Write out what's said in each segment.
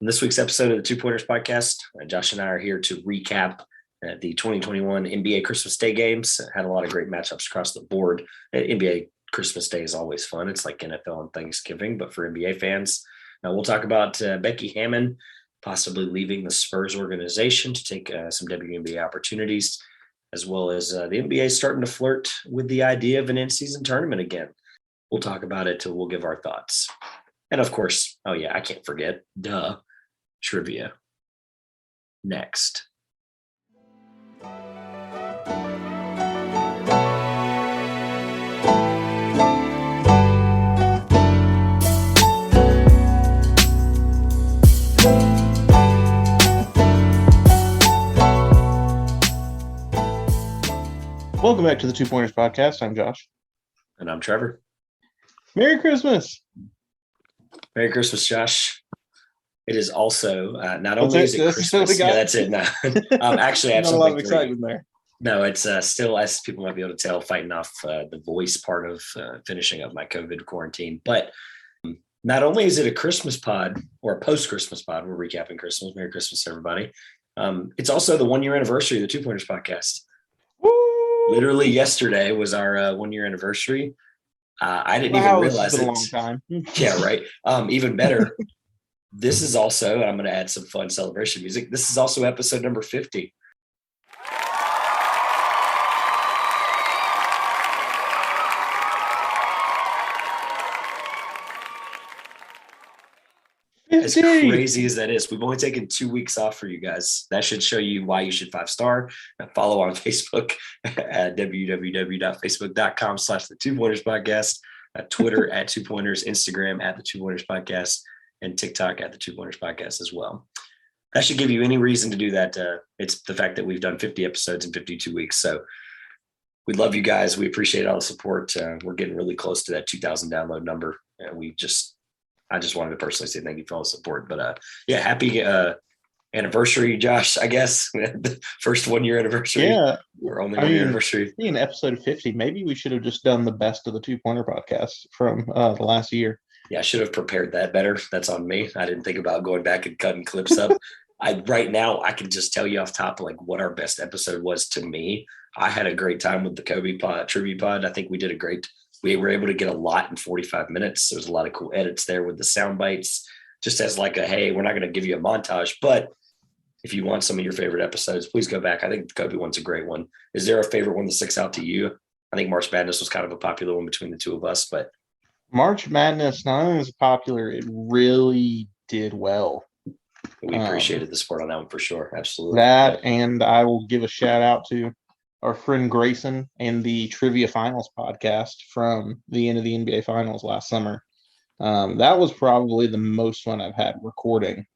In this week's episode of the Two Pointers podcast, Josh and I are here to recap the 2021 NBA Christmas Day games. Had a lot of great matchups across the board. NBA Christmas Day is always fun. It's like NFL and Thanksgiving, but for NBA fans. We'll talk about Becky Hammon possibly leaving the Spurs organization to take some WNBA opportunities, as well as the NBA starting to flirt with the idea of an in-season tournament again. We'll talk about it till we'll give our thoughts. And of course, I can't forget, trivia. Next. Welcome back to the Two Pointers podcast. I'm Josh. And I'm Trevor. Merry Christmas. Merry Christmas, Josh. It is also not only is it Christmas. Yeah, that's it. No. Actually, I have not a lot of excitement there. No, it's still, as people might be able to tell, fighting off the voice part of finishing up my COVID quarantine. But not only is it a Christmas pod or a post-Christmas pod, we're recapping Christmas. Merry Christmas, everybody. It's also the 1 year anniversary of the Two Pointers podcast. Woo! Literally yesterday was our 1 year anniversary. I didn't even realize it's been it. A long time. Yeah, right. Even better. This is also, I'm going to add some fun celebration music. This is also episode number 50. As crazy as that is, we've only taken 2 weeks off for you guys. That should show you why you should 5-star. Follow on Facebook at www.facebook.com/the Two Pointers Podcast, Twitter at Two Pointers, Instagram at the Two Pointers Podcast, and TikTok at the Two Pointers Podcast as well. That should give you any reason to do that. It's the fact that we've done 50 episodes in 52 weeks. So we love you guys. We appreciate all the support. We're getting really close to that 2,000 download number. I just wanted to personally say thank you for all the support. But happy anniversary, Josh, I guess. The first 1 year anniversary. Yeah. Or only 1 year anniversary. In episode 50, maybe we should have just done the best of the Two Pointer podcast from the last year. Yeah, I should have prepared that better. That's on me. I didn't think about going back and cutting clips up. Right now, I can just tell you off top what our best episode was to me. I had a great time with the Kobe pod, trivia pod. I think we did we were able to get a lot in 45 minutes. There was a lot of cool edits there with the sound bites, just as hey, we're not going to give you a montage, but if you want some of your favorite episodes, please go back. I think the Kobe one's a great one. Is there a favorite one that sticks out to you? I think March Madness was kind of a popular one between the two of us, but March Madness, not only was popular, it really did well. We appreciated the support on that one for sure. Absolutely. That, and I will give a shout out to our friend Grayson and the Trivia Finals podcast from the end of the NBA Finals last summer. That was probably the most fun I've had recording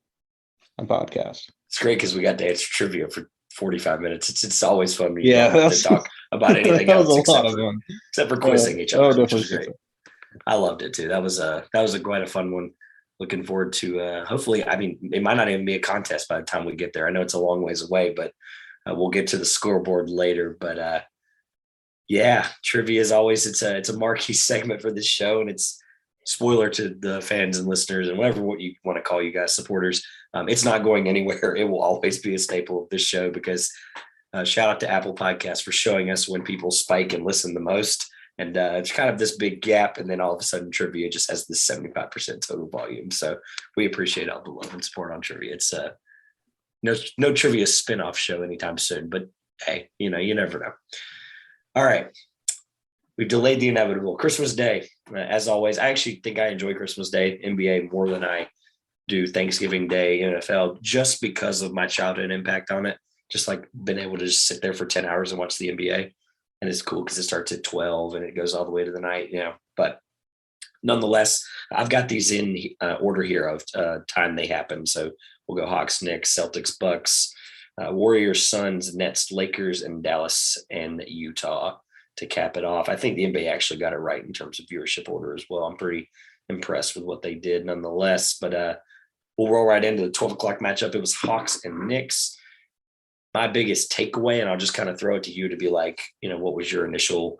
a podcast. It's great because we got to answer trivia for 45 minutes. It's always fun when to talk about anything that was else except for quizzing each other, which was great. I loved it too. That was quite a fun one. Looking forward to hopefully. I mean, it might not even be a contest by the time we get there. I know it's a long ways away, but we'll get to the scoreboard later. But trivia is always it's a marquee segment for this show, and it's spoiler to the fans and listeners and what you want to call you guys, supporters. It's not going anywhere. It will always be a staple of this show because shout out to Apple Podcasts for showing us when people spike and listen the most. And it's kind of this big gap. And then all of a sudden trivia just has this 75% total volume. So we appreciate all the love and support on trivia. It's no trivia spinoff show anytime soon, but hey, you never know. All right. We've delayed the inevitable. Christmas Day, as always. I actually think I enjoy Christmas Day, NBA, more than I do Thanksgiving Day, NFL, just because of my childhood impact on it. Just being able to just sit there for 10 hours and watch the NBA. And it's cool because it starts at 12 and it goes all the way to the night, But nonetheless, I've got these in order here of time they happen. So we'll go Hawks, Knicks, Celtics, Bucks, Warriors, Suns, Nets, Lakers, and Dallas and Utah to cap it off. I think the NBA actually got it right in terms of viewership order as well. I'm pretty impressed with what they did nonetheless. But we'll roll right into the 12 o'clock matchup. It was Hawks and Knicks. My biggest takeaway, and I'll just kind of throw it to you to be what was your initial,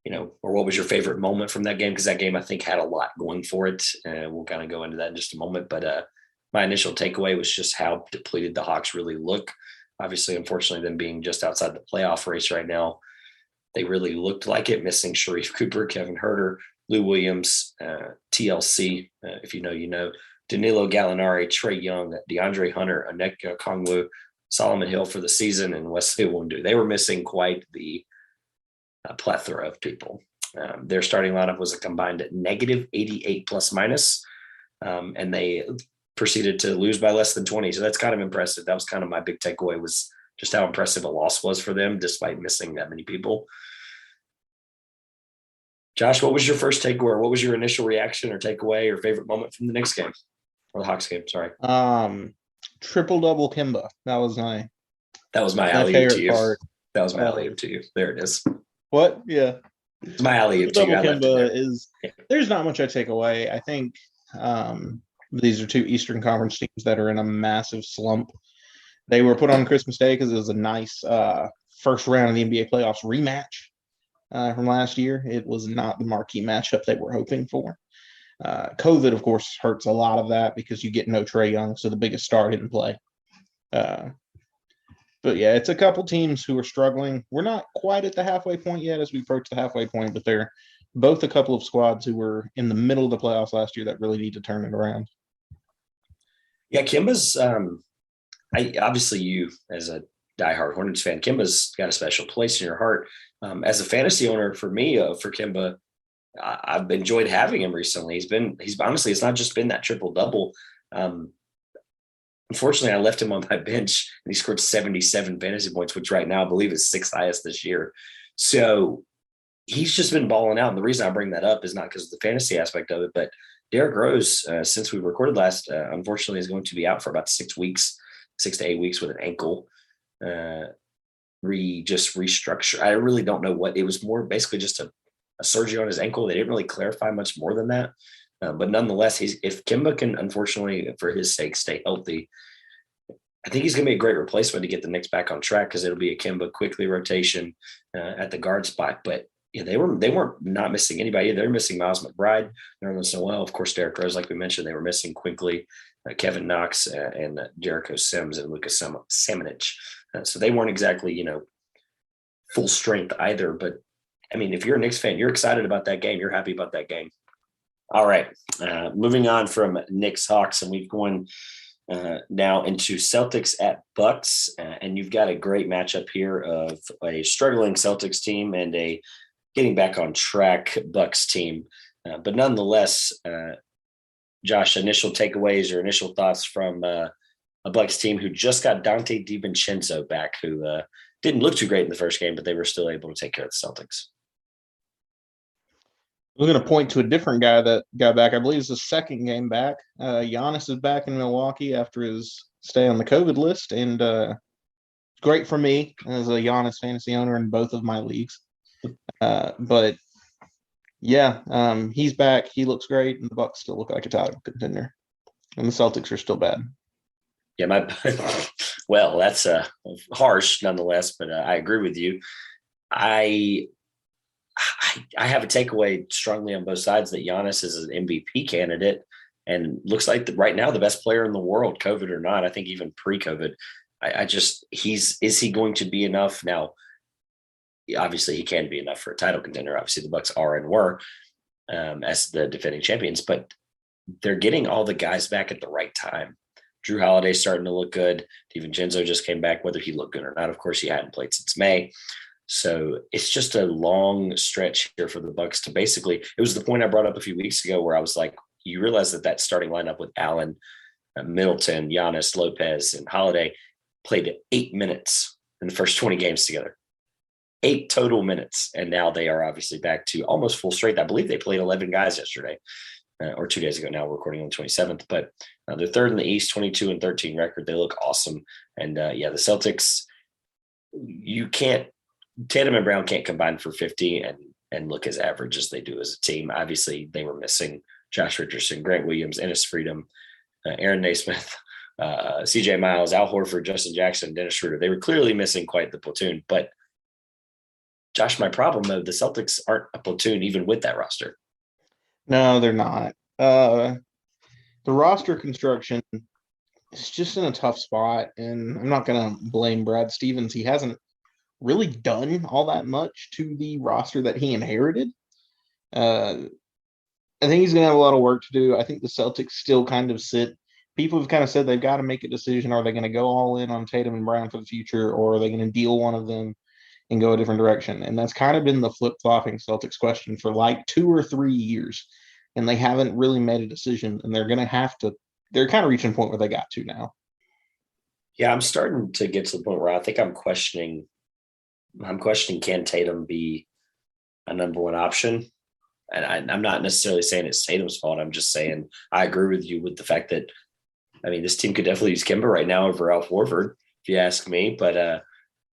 or what was your favorite moment from that game? Because that game, I think, had a lot going for it. And we'll kind of go into that in just a moment. But my initial takeaway was just how depleted the Hawks really look. Obviously, unfortunately, them being just outside the playoff race right now, they really looked like it, missing Sharif Cooper, Kevin Huerter, Lou Williams, TLC, if you know, you know, Danilo Gallinari, Trey Young, DeAndre Hunter, Onyeka Okongwu, Solomon Hill for the season, and Wesley Iwundu. They were missing quite the plethora of people. Their starting lineup was a combined negative 88 plus minus, and they proceeded to lose by less than 20. So that's kind of impressive. That was kind of my big takeaway, was just how impressive a loss was for them despite missing that many people. Josh, what was your first takeaway? What was your initial reaction or takeaway or favorite moment from the Knicks game or the Hawks game? Sorry. Triple double Kemba. That was my alley-oop to you. Part. That was my alley-oop to you. There it is. What? Yeah. It's my alley-oop to you. Double Kemba is. There's not much I take away. I think these are two Eastern Conference teams that are in a massive slump. They were put on Christmas Day because it was a nice first round of the NBA playoffs rematch from last year. It was not the marquee matchup they were hoping for. COVID, of course, hurts a lot of that because you get no Trae Young, so the biggest star didn't play. But yeah, it's a couple teams who are struggling. We're not quite at the halfway point yet as we approach the halfway point, but they're both a couple of squads who were in the middle of the playoffs last year that really need to turn it around. Yeah, Kemba's obviously you as a diehard Hornets fan, Kemba's got a special place in your heart. As a fantasy owner for me, for Kemba, I've enjoyed having him recently. He's honestly, it's not just been that triple double. Unfortunately, I left him on my bench and he scored 77 fantasy points, which right now I believe is sixth highest this year. So he's just been balling out. And the reason I bring that up is not because of the fantasy aspect of it, but Derrick Rose, since we recorded last, unfortunately is going to be out for about 6 to 8 weeks with an ankle restructure. I really don't know what it was, more basically just a surgery on his ankle. They didn't really clarify much more than that. But nonetheless, if Kemba can, unfortunately, for his sake, stay healthy, I think he's going to be a great replacement to get the Knicks back on track, because it'll be a Kemba quickly rotation at the guard spot. But yeah, they weren't not missing anybody. They're missing Miles McBride, Nerlens Noel, of course, Derrick Rose, like we mentioned. They were missing quickly Kevin Knox and Jericho Sims and Lucas Samanic. So they weren't exactly, full strength either. But I mean, if you're a Knicks fan, you're excited about that game. You're happy about that game. All right, moving on from Knicks Hawks, and we've gone now into Celtics at Bucks, and you've got a great matchup here of a struggling Celtics team and a getting back on track Bucks team. But nonetheless, Josh, initial takeaways or initial thoughts from a Bucks team who just got Dante DiVincenzo back, who didn't look too great in the first game, but they were still able to take care of the Celtics. We're going to point to a different guy that got back. I believe it's the second game back. Giannis is back in Milwaukee after his stay on the COVID list, and great for me as a Giannis fantasy owner in both of my leagues. But yeah, he's back. He looks great, and the Bucks still look like a title contender, and the Celtics are still bad. Yeah, well, that's harsh nonetheless, but I agree with you. I have a takeaway strongly on both sides that Giannis is an MVP candidate and looks like right now the best player in the world, COVID or not. I think even pre-COVID, is he going to be enough? Now, obviously he can be enough for a title contender. Obviously the Bucks are and were as the defending champions, but they're getting all the guys back at the right time. Drew Holiday's starting to look good. DiVincenzo just came back, whether he looked good or not. Of course, he hadn't played since May. So it's just a long stretch here for the Bucks to basically, it was the point I brought up a few weeks ago where I was like, you realize that starting lineup with Allen, Middleton, Giannis, Lopez, and Holiday played 8 minutes in the first 20 games together. 8 total minutes. And now they are obviously back to almost full strength. I believe they played 11 guys yesterday or 2 days ago. Now we're recording on the 27th, but they're third in the East, 22-13 record. They look awesome. And the Celtics, Tatum and Brown can't combine for 50 and look as average as they do as a team. Obviously, they were missing Josh Richardson, Grant Williams, Ennis Freedom, Aaron Naismith, CJ Miles, Al Horford, Justin Jackson, Dennis Schroeder. They were clearly missing quite the platoon. But, Josh, my problem, though, the Celtics aren't a platoon even with that roster. No, they're not. The roster construction it's just in a tough spot, and I'm not going to blame Brad Stevens. He hasn't really done all that much to the roster that he inherited. I think he's going to have a lot of work to do. I think the Celtics still kind of sit. People have kind of said they've got to make a decision. Are they going to go all in on Tatum and Brown for the future, or are they going to deal one of them and go a different direction? And that's kind of been the flip-flopping Celtics question for like 2 or 3 years, and they haven't really made a decision, and they're going to have to. They're kind of reaching a point where they got to now. Yeah, I'm starting to get to the point where I think I'm questioning can Tatum be a number one option? And I'm not necessarily saying it's Tatum's fault. I'm just saying I agree with you with the fact that, I mean, this team could definitely use Kemba right now over Al Horford, if you ask me. But,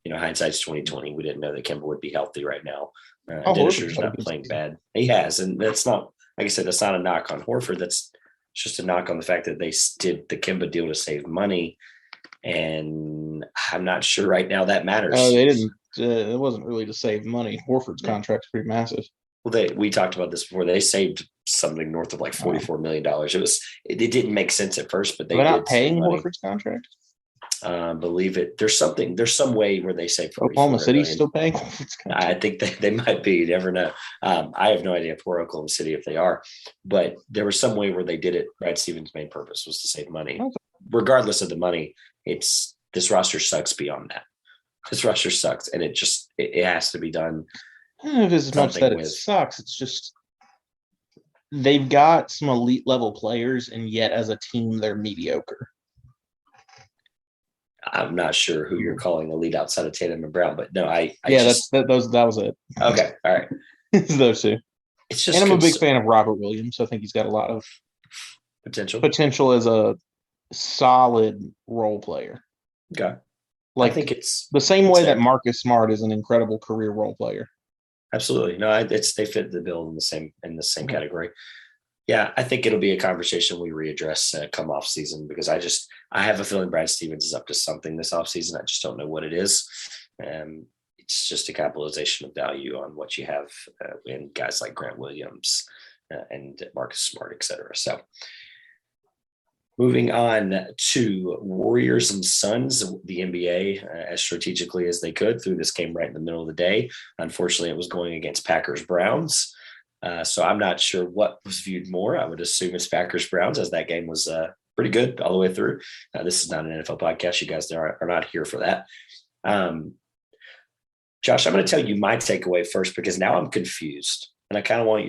hindsight's 2020. We didn't know that Kemba would be healthy right now. Dennis Schroeder's not playing bad. He has. And that's not, like I said, that's not a knock on Horford. That's just a knock on the fact that they did the Kemba deal to save money. And I'm not sure right now that matters. They didn't. It wasn't really to save money. Horford's contract's pretty massive. Well, we talked about this before. They saved something north of like $44 million. It didn't make sense at first, but they're not paying Horford's contract. Believe it. There's some way where they say Oklahoma City's still paying Horford's contract. I think they might be. You never know. I have no idea if we're Oklahoma City if they are, but there was some way where they did it. Brad Stevens' main purpose was to save money, regardless of the money. This roster sucks beyond that. This roster sucks, and it has to be done. I don't know if it's as much that it sucks. It's just they've got some elite level players, and yet as a team, they're mediocre. I'm not sure who you're calling elite outside of Tatum and Brown, but no, that was it. Okay, all right. It's those two. It's just, and I'm a big fan of Robert Williams. I think he's got a lot of potential as a solid role player. Okay. I think it's the same way that Marcus Smart is an incredible career role player. Absolutely. No, they fit the bill in the same category. Yeah, I think it'll be a conversation we readdress come off season, because I have a feeling Brad Stevens is up to something this off season. I just don't know what it is. It's just a capitalization of value on what you have in guys like Grant Williams and Marcus Smart, et cetera. So moving on to Warriors and Suns, the NBA, as strategically as they could, threw this game right in the middle of the day. Unfortunately, it was going against Packers-Browns. So I'm not sure what was viewed more. I would assume it's Packers-Browns, as that game was pretty good all the way through. This is not an NFL podcast. You guys are not here for that. Josh, I'm going to tell you my takeaway first, because now I'm confused. And I kind of want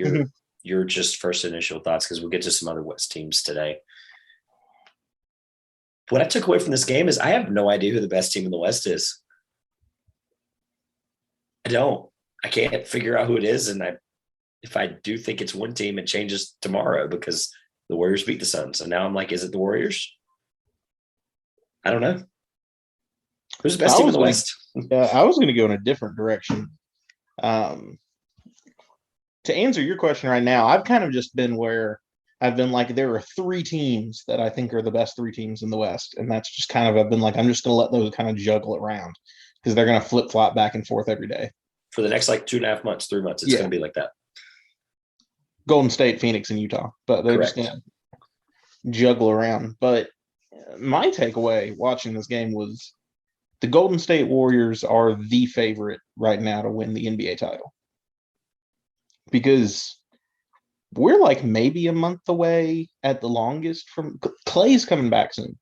your just first initial thoughts, because we'll get to some other West teams today. What I took away from this game is I have no idea who the best team in the West is. I don't. I can't figure out who it is. And if I do think it's one team, it changes tomorrow, because the Warriors beat the Suns. And now I'm like, is it the Warriors? I don't know. Who's the best team in the West? Yeah, I was going to go in a different direction. To answer your question right now, I've kind of just been where I've been like, there are 3 teams that I think are the best 3 teams in the West. And that's just kind of, I've been like, I'm just going to let those kind of juggle around, because they're going to flip flop back and forth every day. For the next 2.5 months, 3 months, it's going to be like that. Golden State, Phoenix, and Utah. But they're just going to juggle around. But my takeaway watching this game was the Golden State Warriors are the favorite right now to win the NBA title. Because we're like maybe a month away at the longest from Clay's coming back soon.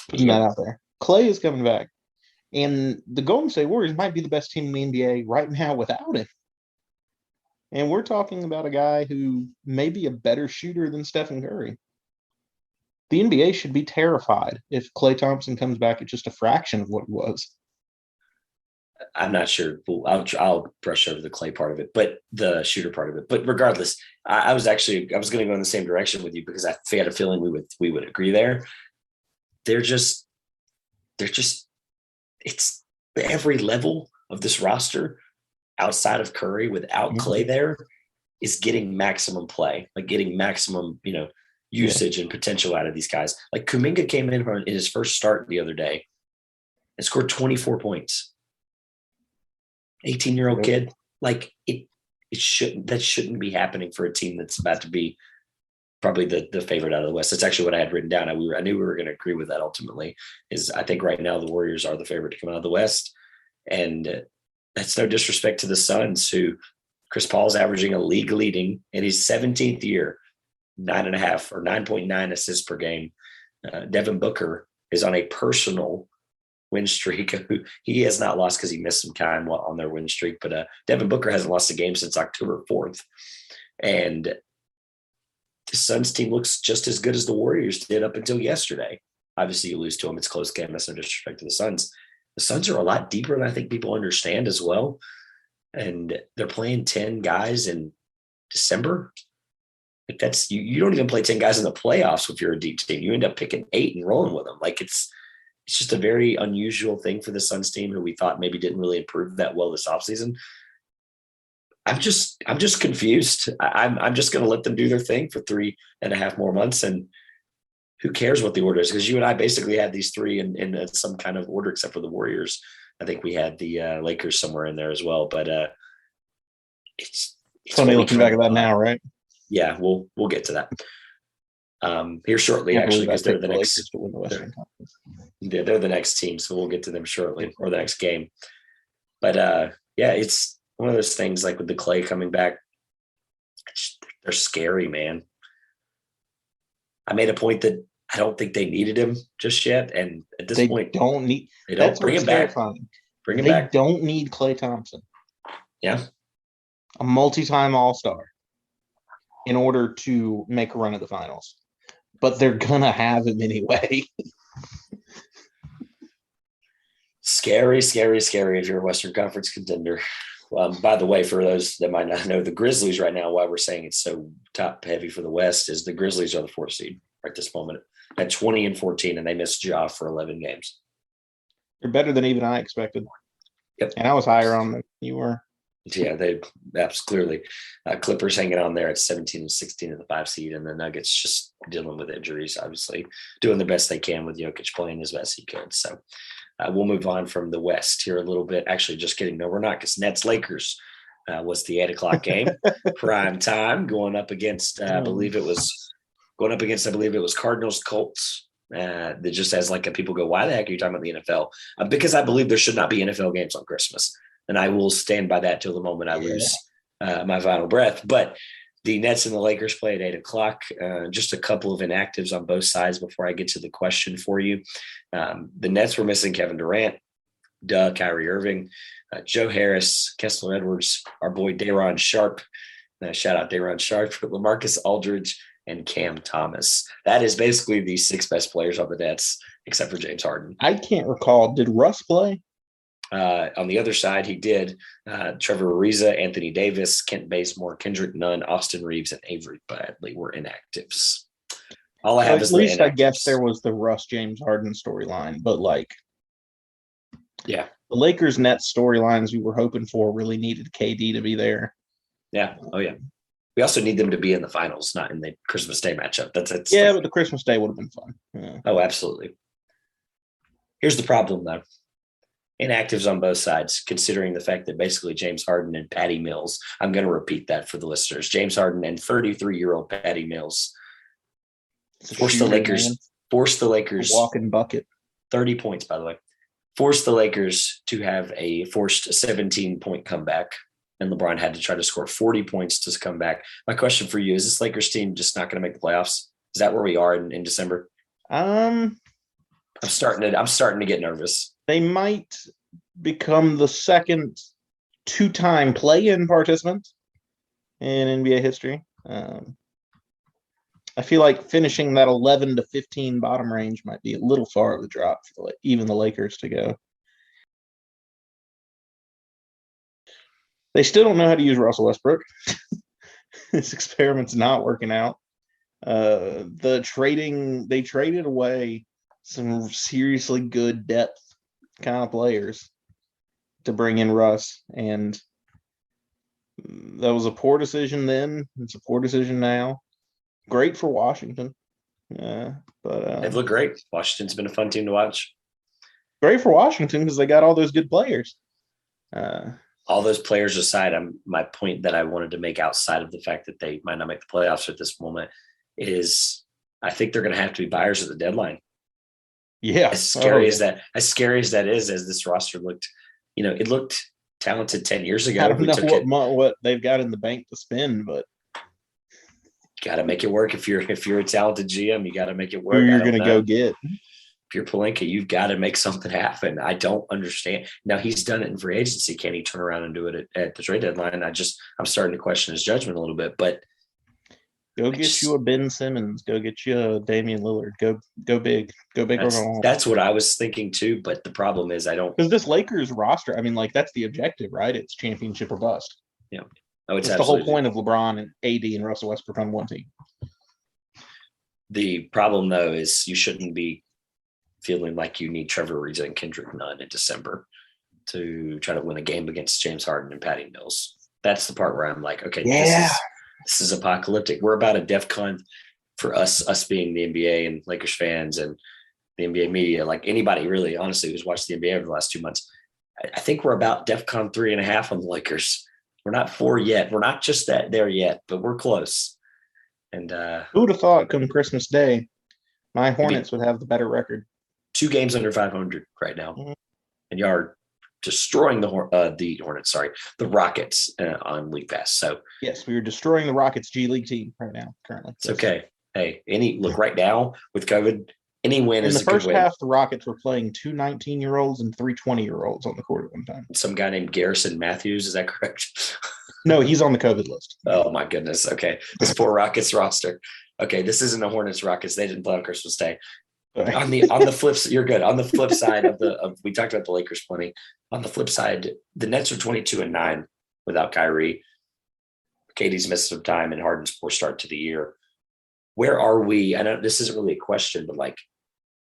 Putting that out there. Clay is coming back. And the Golden State Warriors might be the best team in the NBA right now without him. And we're talking about a guy who may be a better shooter than Stephen Curry. The NBA should be terrified if Klay Thompson comes back at just a fraction of what he was. I'm not sure. I'll brush over the Klay part of it, but the shooter part of it. But regardless, I was going to go in the same direction with you, because I had a feeling we would agree there. They're just it's every level of this roster outside of Curry without Klay there is getting maximum play, like getting maximum, usage and potential out of these guys. Like Kuminga came in his first start the other day and scored 24 points. 18-year-old kid. Like that shouldn't be happening for a team that's about to be probably the favorite out of the West. That's actually what I had written down. I knew we were going to agree with that ultimately. Is I think right now the Warriors are the favorite to come out of the West, and that's no disrespect to the Suns, who Chris Paul's averaging a league leading in his 17th year, 9.5 or 9.9 assists per game. Devin Booker is on a personal win streak. He has not lost because he missed some time on their win streak, but Devin Booker hasn't lost a game since October 4th. And the Suns team looks just as good as the Warriors did up until yesterday. Obviously, you lose to them. It's a close game. That's no disrespect to the Suns. The Suns are a lot deeper than I think people understand as well. And they're playing 10 guys in December. Like that's you don't even play 10 guys in the playoffs if you're a deep team. You end up picking 8 and rolling with them. Like it's just a very unusual thing for the Suns team, who we thought maybe didn't really improve that well this offseason. I'm just confused. I'm just going to let them do their thing for 3.5 more months, and who cares what the order is? Because you and I basically had these 3 in some kind of order, except for the Warriors. I think we had the Lakers somewhere in there as well. But it's funny looking back at that now, right? Yeah, we'll get to that here shortly, actually, because they're the next. They're the next team, so we'll get to them shortly, or the next game. But yeah, it's one of those things like with the Clay coming back. They're scary, man. I made a point that I don't think they needed him just yet, and at this point, they don't bring him back. Bring him back. They don't need Klay Thompson. Yeah, a multi-time All-Star in order to make a run at the finals, but they're gonna have him anyway. Scary if you're a Western Conference contender. By the way, for those that might not know, the Grizzlies right now, why we're saying it's so top heavy for the West, is the Grizzlies are the 4th seed right this moment at 20-14, and they missed Ja for 11 games. They're better than even I expected. Yep. And I was higher on them. You were. Yeah, that's clearly Clippers hanging on there at 17-16 in the 5 seed, and the Nuggets just dealing with injuries, obviously doing the best they can with Jokic playing as best he could. So we'll move on from the West here a little bit. Actually, just kidding. No, we're not, because Nets Lakers was the 8:00 game, prime time, going up against I believe it was Cardinals Colts. That just as like people go, why the heck are you talking about the NFL? Because I believe there should not be NFL games on Christmas. And I will stand by that till the moment I lose my final breath. But the Nets and the Lakers play at 8:00. Just a couple of inactives on both sides before I get to the question for you. The Nets were missing Kevin Durant, Kyrie Irving, Joe Harris, Kessler Edwards, our boy Day'Ron Sharpe. Shout out Day'Ron Sharpe, LaMarcus Aldridge, and Cam Thomas. That is basically the 6 best players on the Nets, except for James Harden. I can't recall. Did Russ play? On the other side, he did. Trevor Ariza, Anthony Davis, Kent Bazemore, Kendrick Nunn, Austin Reeves, and Avery Bradley were inactives. All I have is at least I guess there was the Russ James Harden storyline, but yeah, the Lakers Nets storylines we were hoping for really needed KD to be there. Yeah. Oh yeah. We also need them to be in the finals, not in the Christmas Day matchup. But the Christmas Day would have been fun. Yeah. Oh, absolutely. Here's the problem, though. Inactives on both sides, considering the fact that basically James Harden and Patty Mills, I'm going to repeat that for the listeners, James Harden and 33-year-old Patty Mills forced the Lakers walking bucket. 30 points, by the way. Forced the Lakers to have a forced 17-point comeback, and LeBron had to try to score 40 points to come back. My question for you, is this Lakers team just not going to make the playoffs? Is that where we are in December? I'm starting to get nervous. They might become the second 2-time play-in participant in NBA history. I feel like finishing that 11 to 15 bottom range might be a little far of a drop for even the Lakers to go. They still don't know how to use Russell Westbrook. This experiment's not working out. They traded away some seriously good depth kind of players to bring in Russ, and that was a poor decision then. It's a poor decision now. Great for Washington, but they've looked great. Washington's been a fun team to watch. Great for Washington because they got all those good players. All those players aside, my point that I wanted to make outside of the fact that they might not make the playoffs at this moment is I think they're going to have to be buyers at the deadline. Yeah. As scary as that is, as this roster looked, it looked talented 10 years ago. I don't know what they've got in the bank to spend, but got to make it work. If you're a talented GM, you got to make it work. Who you're going to go get? If you're Pelinka, you've got to make something happen. I don't understand. Now he's done it in free agency. Can he turn around and do it at the trade deadline? I'm starting to question his judgment a little bit, but go get you a Ben Simmons. Go get you a Damian Lillard. Go big. Go big. That's what I was thinking too. But the problem is because this Lakers roster, I mean, like that's the objective, right? It's championship or bust. Yeah. It's the whole point of LeBron and AD and Russell Westbrook on one team. The problem though is you shouldn't be feeling like you need Trevor Ariza and Kendrick Nunn in December to try to win a game against James Harden and Patty Mills. That's the part where I'm like, okay, this is apocalyptic. We're about a DEFCON for us being the NBA and Lakers fans and the NBA media, like anybody really, honestly, who's watched the NBA over the last 2 months. I think we're about DEFCON 3.5 on the Lakers. We're not 4 yet. We're not just there yet, but we're close. And who would have thought come Christmas Day, my Hornets would have the better record? 2 games under 500 right now, and you are destroying the Hornets. Sorry, the Rockets on League Pass. So yes, we are destroying the Rockets G League team right now. Currently, it's okay. Hey, look right now with COVID, any win is a good win. In the first half, the Rockets were playing 2 19-year-olds and 3 20-year-olds on the court at one time. Some guy named Garrison Matthews, is that correct? No, he's on the COVID list. Oh my goodness. Okay, this poor Rockets roster. Okay, this isn't a Hornets Rockets. They didn't play on Christmas Day. On the flip, you're good. On the flip side of we talked about the Lakers plenty. On the flip side, the Nets are 22-9 without Kyrie. Katie's missed some time, and Harden's poor start to the year. Where are we? I know this isn't really a question, but like,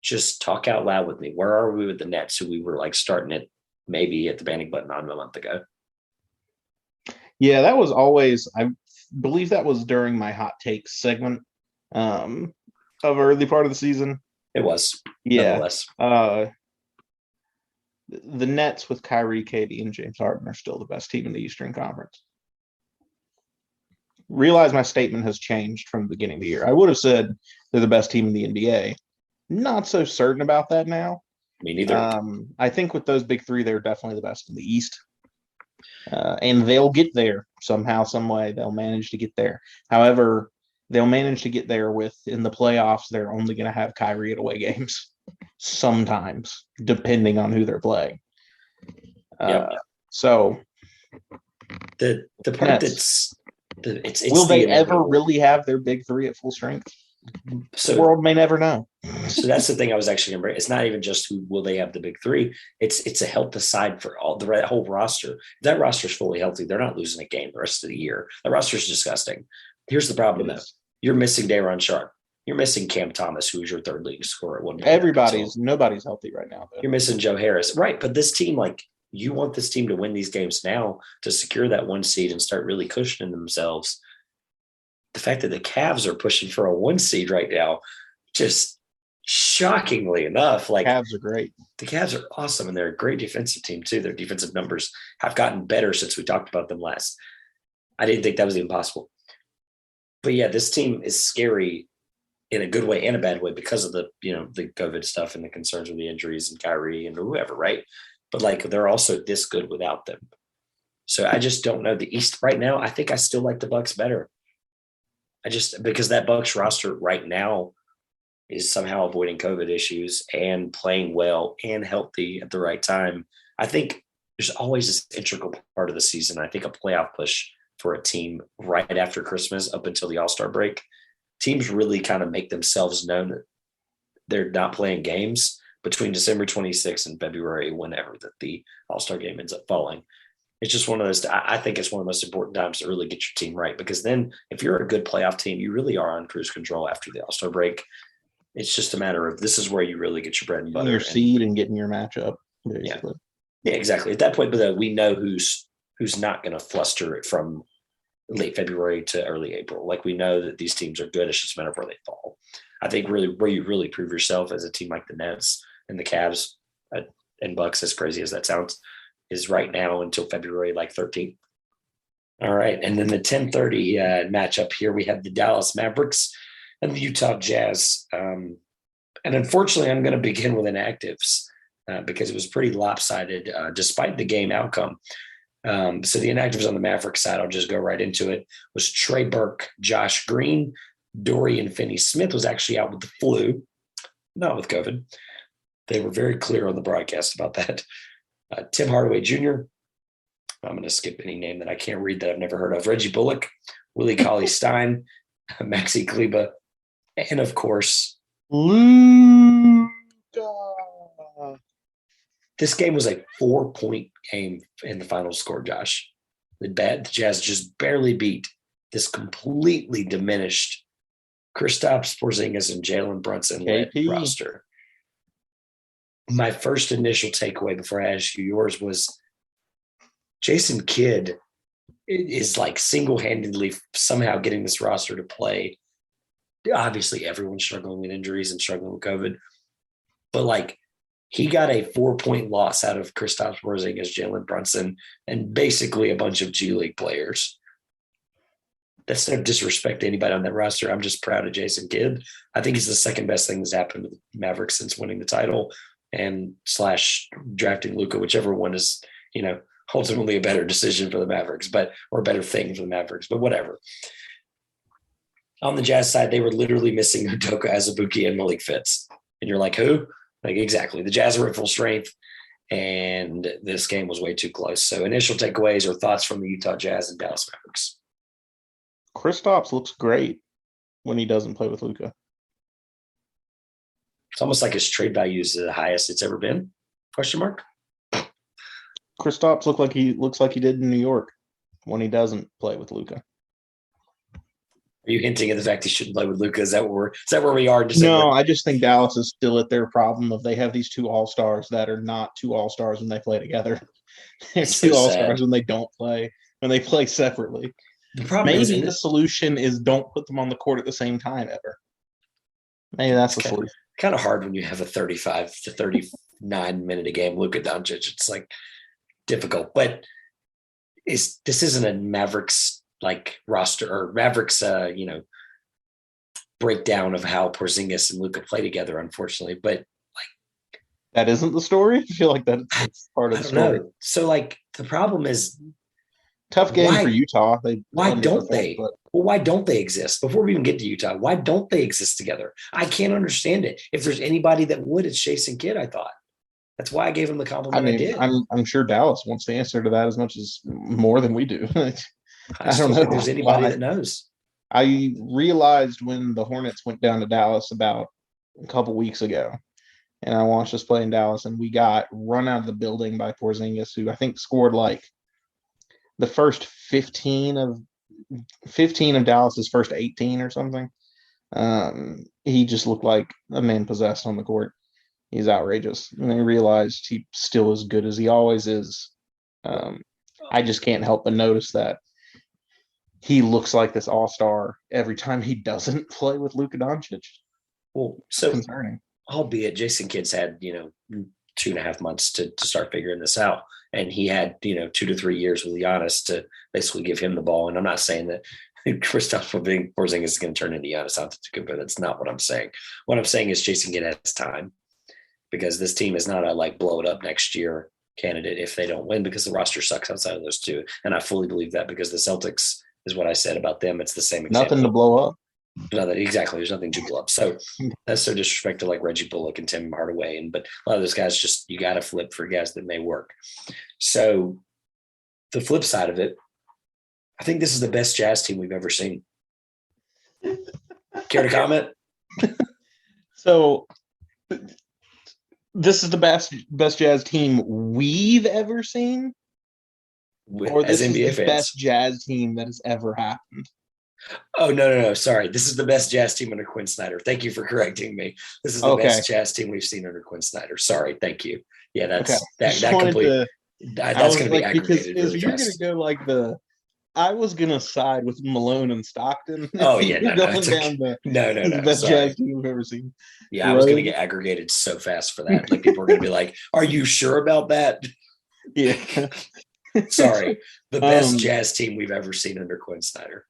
just talk out loud with me. Where are we with the Nets? Who we were like starting it maybe at the panic button on a month ago? Yeah, that was always. I believe that was during my hot takes segment of early part of the season. It was. Yeah. The Nets with Kyrie, Katie, and James Harden are still the best team in the Eastern Conference. Realize my statement has changed from the beginning of the year. I would have said they're the best team in the NBA. Not so certain about that now. Me neither. I think with those big 3, they're definitely the best in the East. And they'll get there somehow, some way. They'll manage to get there. However, they'll manage to get there in the playoffs. They're only going to have Kyrie at away games sometimes, depending on who they're playing. So the part that's will they ever really have their big 3 at full strength? So the world may never know. So that's the thing I was actually going to bring. It's not even just who will they have the big 3. It's a health aside for all the whole roster. If that roster is fully healthy, they're not losing a game the rest of the year. The roster is disgusting. Here's the problem though. You're missing Day'Ron Sharpe. You're missing Cam Thomas, who's your 3rd leading scorer at one point. Nobody's healthy right now, though. You're missing Joe Harris. Right. But this team, like, you want this team to win these games now to secure that 1 seed and start really cushioning themselves. The fact that the Cavs are pushing for a 1 seed right now, just shockingly enough, like, Cavs are great. The Cavs are awesome, and they're a great defensive team too. Their defensive numbers have gotten better since we talked about them last. I didn't think that was even possible. But yeah, this team is scary in a good way and a bad way because of the COVID stuff and the concerns with the injuries and Kyrie and whoever, right? But like, they're also this good without them. So I just don't know the East right now. I think I still like the Bucks better. Because that Bucks roster right now is somehow avoiding COVID issues and playing well and healthy at the right time. I think there's always this integral part of the season. I think a playoff push for a team right after Christmas up until the All-Star break, teams really kind of make themselves known that they're not playing games between December 26th and February, whenever that the All-Star game ends up falling. It's just one of those, I think it's one of the most important times to really get your team right, because then if you're a good playoff team, you really are on cruise control after the All-Star break. It's just a matter of, this is where you really get your bread and butter. Your seed and getting your matchup, basically. Yeah, exactly. At that point, but we know who's not going to fluster it from late February to early April. Like, we know that these teams are good. It's just a matter of where they fall. I think really where you really prove yourself as a team like the Nets and the Cavs and Bucks, as crazy as that sounds, is right now until February 13th. All right. And then the 10:30 matchup here, we have the Dallas Mavericks and the Utah Jazz. And unfortunately, I'm going to begin with inactives because it was pretty lopsided despite the game outcome. So the inactives on the Mavericks side, I'll just go right into it, was Trey Burke, Josh Green, Dorian Finney-Smith was actually out with the flu, not with COVID. They were very clear on the broadcast about that. Tim Hardaway Jr., I'm going to skip any name that I can't read that I've never heard of. Reggie Bullock, Willie Cauley-Stein, Maxi Kleba, and of course, Luka. This game was a 4-point game in the final score, Josh. The Jazz just barely beat this completely diminished Kristaps Porzingis and Jalen Brunson led roster. My first initial takeaway before I ask you yours was Jason Kidd is like single-handedly somehow getting this roster to play. Obviously, everyone's struggling with injuries and struggling with COVID, but like he got a 4-point loss out of Kristaps Porzingis, Jalen Brunson, and basically a bunch of G League players. That's no disrespect to anybody on that roster. I'm just proud of Jason Kidd. I think he's the second best thing that's happened to the Mavericks since winning the title and / drafting Luka, whichever one is, ultimately a better decision for the Mavericks, or a better thing for the Mavericks, but whatever. On the Jazz side, they were literally missing Udoka Azubuike and Malik Fitz. And you're like, who? Like, exactly. The Jazz were at full strength, and this game was way too close. So initial takeaways or thoughts from the Utah Jazz and Dallas Mavericks. Kristaps looks great when he doesn't play with Luka. It's almost like his trade value is the highest it's ever been? Question mark. Kristaps looks like he did in New York when he doesn't play with Luka. Are you hinting at the fact he shouldn't play with Luka? Is that where we are in December? No, I just think Dallas is still at their problem of they have these two all-stars that are not two all-stars when they play together. They're two all-stars when they don't play, when they play separately. The problem Maybe the solution is don't put them on the court at the same time ever. Maybe that's the solution. Kind of hard when you have a 35 to 39 minute a game Luka Doncic. It's like difficult, but this isn't a Mavericks like roster or Mavericks breakdown of how Porzingis and Luka play together, unfortunately. But like that isn't the story. I feel like that's part of the story. Know. So like the problem is tough game for Utah. Why don't they exist? Before we even get to Utah, why don't they exist together? I can't understand it. If there's anybody that would, it's Jason Kidd, I thought. That's why I gave him the compliment I did. I'm sure Dallas wants the answer to that as much as more than we do. I don't know if there's anybody that knows. I realized when the Hornets went down to Dallas about a couple weeks ago, and I watched us play in Dallas, and we got run out of the building by Porzingis, who I think scored like the first 15 of Dallas's first 18 or something. He just looked like a man possessed on the court. He's outrageous. And I realized he's still as good as he always is. I just can't help but notice that he looks like this all-star every time he doesn't play with Luka Doncic. Well, so concerning. Albeit Jason Kidd's had, 2.5 months to start figuring this out. And he had, 2 to 3 years with Giannis to basically give him the ball. And I'm not saying that Kristaps Porzingis is going to turn into Giannis Antetokounmpo. That's not what I'm saying. What I'm saying is Jason Kidd has time because this team is not a blow it up next year candidate if they don't win because the roster sucks outside of those two. And I fully believe that because the Celtics is what I said about them. It's the same example. Nothing to blow up. Exactly. There's nothing to blow up. So that's so disrespect to like Reggie Bullock and Tim Hardaway. But a lot of those guys just, you got to flip for guys that may work. So the flip side of it, I think this is the best Jazz team we've ever seen. Care to comment? So this is the best Jazz team we've ever seen? Or this is the best Jazz team that has ever happened? Oh, no. Sorry. This is the best Jazz team under Quinn Snyder. Thank you for correcting me. This is the best Jazz team we've seen under Quinn Snyder. Sorry. Thank you. Yeah, that's that's going to be aggregated. Because you're going to go like I was going to side with Malone and Stockton. Oh, yeah. No, the best Jazz team we've ever seen. Yeah, I was going to get aggregated so fast for that. Like people are going to be like, are you sure about that? Yeah. Sorry. The best Jazz team we've ever seen under Quinn Snyder.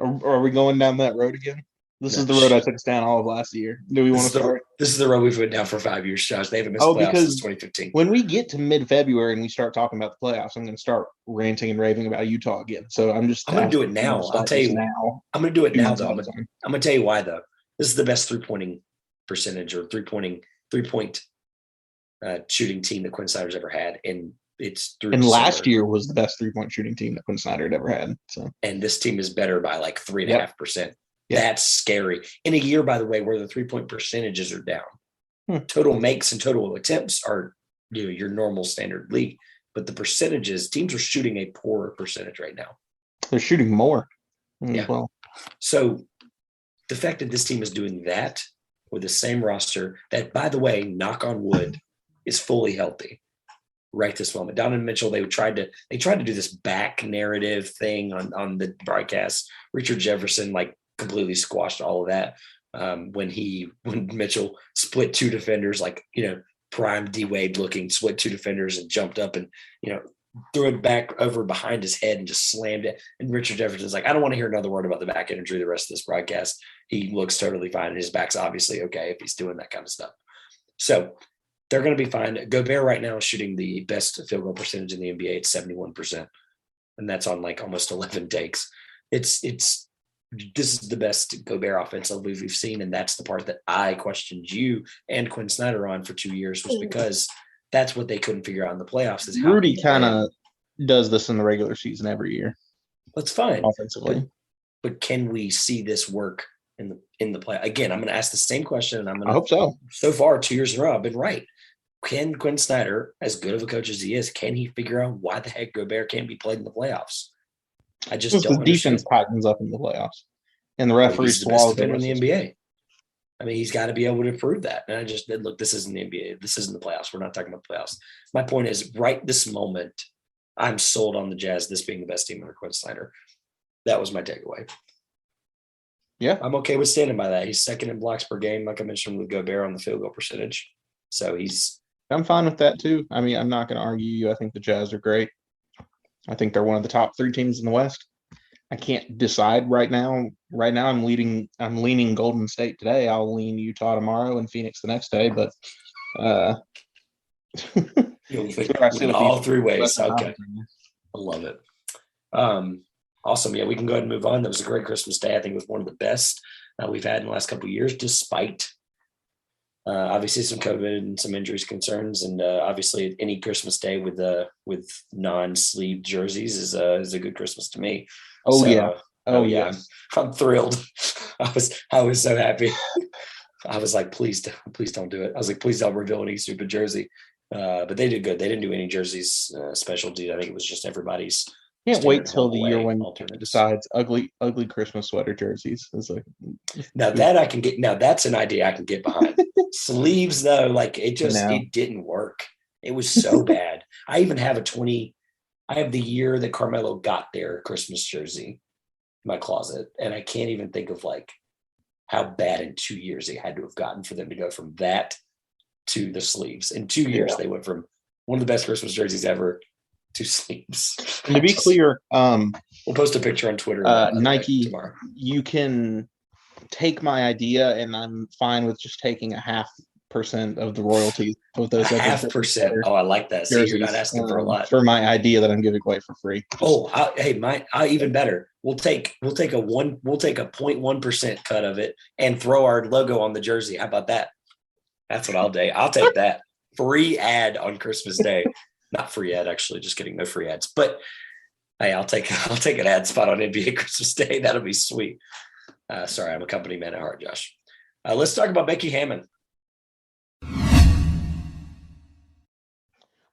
Are we going down that road again? This is the road I took us down all of last year. Do we want to start? This is the road we've went down for 5 years, Josh. They haven't missed playoffs since 2015. When we get to mid-February and we start talking about the playoffs, I'm going to start ranting and raving about Utah again. So I'm going to do it now. I'll tell you now. I'm going to do it now, though. I'm going to tell you why, though. This is the best three-pointing percentage or three-point shooting team that Quinn Snyder's ever had, and it's through. And last year was the best three-point shooting team that Quinn Snyder had ever had. So, and this team is better by like 3.5%. Yep. That's scary. In a year, by the way, where the three-point percentages are down, total makes and total attempts are your normal standard league, but the percentages, teams are shooting a poorer percentage right now. They're shooting more. Yeah. Well, so the fact that this team is doing that with the same roster that, by the way, knock on wood, is fully healthy right this moment. Donovan Mitchell, they tried to do this back narrative thing on the broadcast. Richard Jefferson completely squashed all of that when Mitchell split two defenders, prime D Wade looking, split two defenders and jumped up and threw it back over behind his head and just slammed it. And Richard Jefferson's like, I don't want to hear another word about the back injury the rest of this broadcast. He looks totally fine. And his back's obviously okay if he's doing that kind of stuff. So they're going to be fine. Gobert right now is shooting the best field goal percentage in the NBA. It's 71%. And that's on almost 11 takes. This is the best Gobert offensive we've seen. And that's the part that I questioned you and Quinn Snyder on for 2 years, was because that's what they couldn't figure out in the playoffs. Is how Rudy kind of does this in the regular season every year. That's fine. Offensively. But can we see this work in the play? Again, I'm going to ask the same question, and I hope so. So far, 2 years in a row, I've been right. Can Quinn Snyder, as good of a coach as he is, can he figure out why the heck Gobert can't be played in the playoffs? I just don't. The defense tightens up in the playoffs, and the referees swallow them in the NBA. I mean, he's got to be able to prove that. And I just said, look, this isn't the NBA. This isn't the playoffs. We're not talking about the playoffs. My point is, right this moment, I'm sold on the Jazz, this being the best team under Quinn Snyder. That was my takeaway. Yeah. I'm okay with standing by that. He's second in blocks per game, like I mentioned, with Gobert on the field goal percentage. So I'm fine with that too. I mean, I'm not going to argue you. I think the Jazz are great. I think they're one of the top 3 teams in the West. I can't decide right now. Right now, I'm leaning Golden State today. I'll lean Utah tomorrow and Phoenix the next day. But you'll all 3 ways. Okay, I love it. Awesome. Yeah, we can go ahead and move on. That was a great Christmas Day. I think it was one of the best we've had in the last couple of years, despite obviously some COVID and some injuries concerns, and obviously any Christmas Day with non-sleeve jerseys is a good Christmas to me. Oh, so, yeah. I'm thrilled. I was so happy. I was like, please don't do it. I was like, please don't reveal any stupid jersey. But they did good. They didn't do any jerseys specialty. I think it was just everybody's. Can't wait till the year when it decides ugly Christmas sweater jerseys. It's like, now that I can get. Now that's an idea I can get behind. Sleeves though, it didn't work. It was so bad. I even have I have the year that Carmelo got their Christmas jersey in my closet, and I can't even think of how bad in 2 years they had to have gotten for them to go from that to the sleeves. In 2 years, they went from one of the best Christmas jerseys ever to sleeves. And to be clear, we'll post a picture on Twitter. Nike tomorrow. You can take my idea, and I'm fine with just taking 0.5% of the royalties of those. 0.5%. Oh, I like that. See, you're not asking for a lot for my idea that I'm giving away for free. Even better. We'll take a 0.1% cut of it and throw our logo on the jersey. How about that? That's what I'll do. I'll take that free ad on Christmas Day. Not free ad, actually. Just kidding. No free ads. But hey, I'll take an ad spot on NBA Christmas Day. That'll be sweet. Sorry, I'm a company man at heart, Josh. Let's talk about Becky Hammon.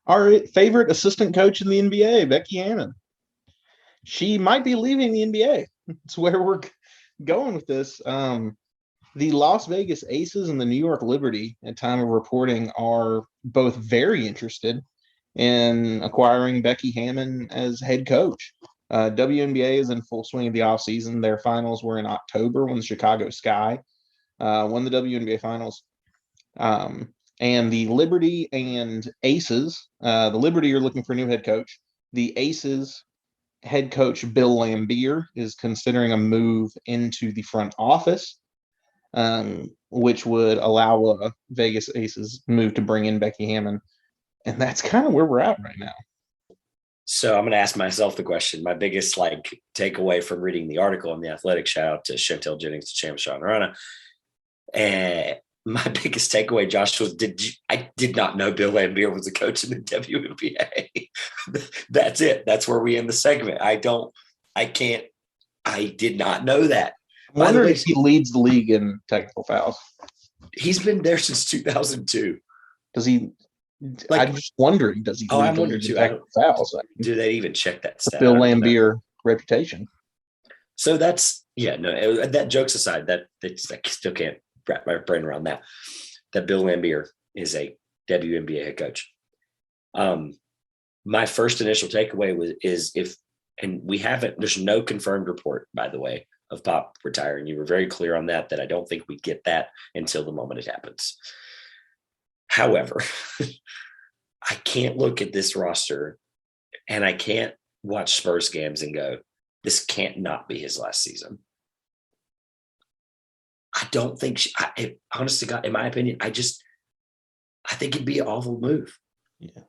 Our favorite assistant coach in the NBA, Becky Hammon. She might be leaving the NBA. That's where we're going with this. The Las Vegas Aces and the New York Liberty, at time of reporting, are both very interested in acquiring Becky Hammon as head coach. WNBA is in full swing of the offseason. Their finals were in October when the Chicago Sky won the WNBA finals. And the Liberty and Aces, the Liberty are looking for a new head coach. The Aces head coach Bill Lambier is considering a move into the front office. which would allow Vegas Aces move to bring in Becky Hammon. And that's kind of where we're at right now. So I'm going to ask myself the question. My biggest takeaway from reading the article in The Athletic, shout out to Chantel Jennings, to Cham Shawnarana. And my biggest takeaway, Josh, was I did not know Bill Laimbeer was a coach in the WNBA. That's it. That's where we end the segment. I did not know that. I wonder if he leads the league in technical fouls. He's been there since 2002. Does he? I'm just wondering, does he? I'm wondering too. Fouls? Do they even check that stat? Bill Laimbeer reputation. So that's that jokes aside, that I still can't wrap my brain around that. That Bill Laimbeer is a WNBA head coach. My first initial takeaway there's no confirmed report, by the way, of Pop retiring. You were very clear on that I don't think we get that until the moment it happens. However, I can't look at this roster and I can't watch Spurs games and go, this can't not be his last season. I don't think honest to God, in my opinion, I think it'd be an awful move. Yeah.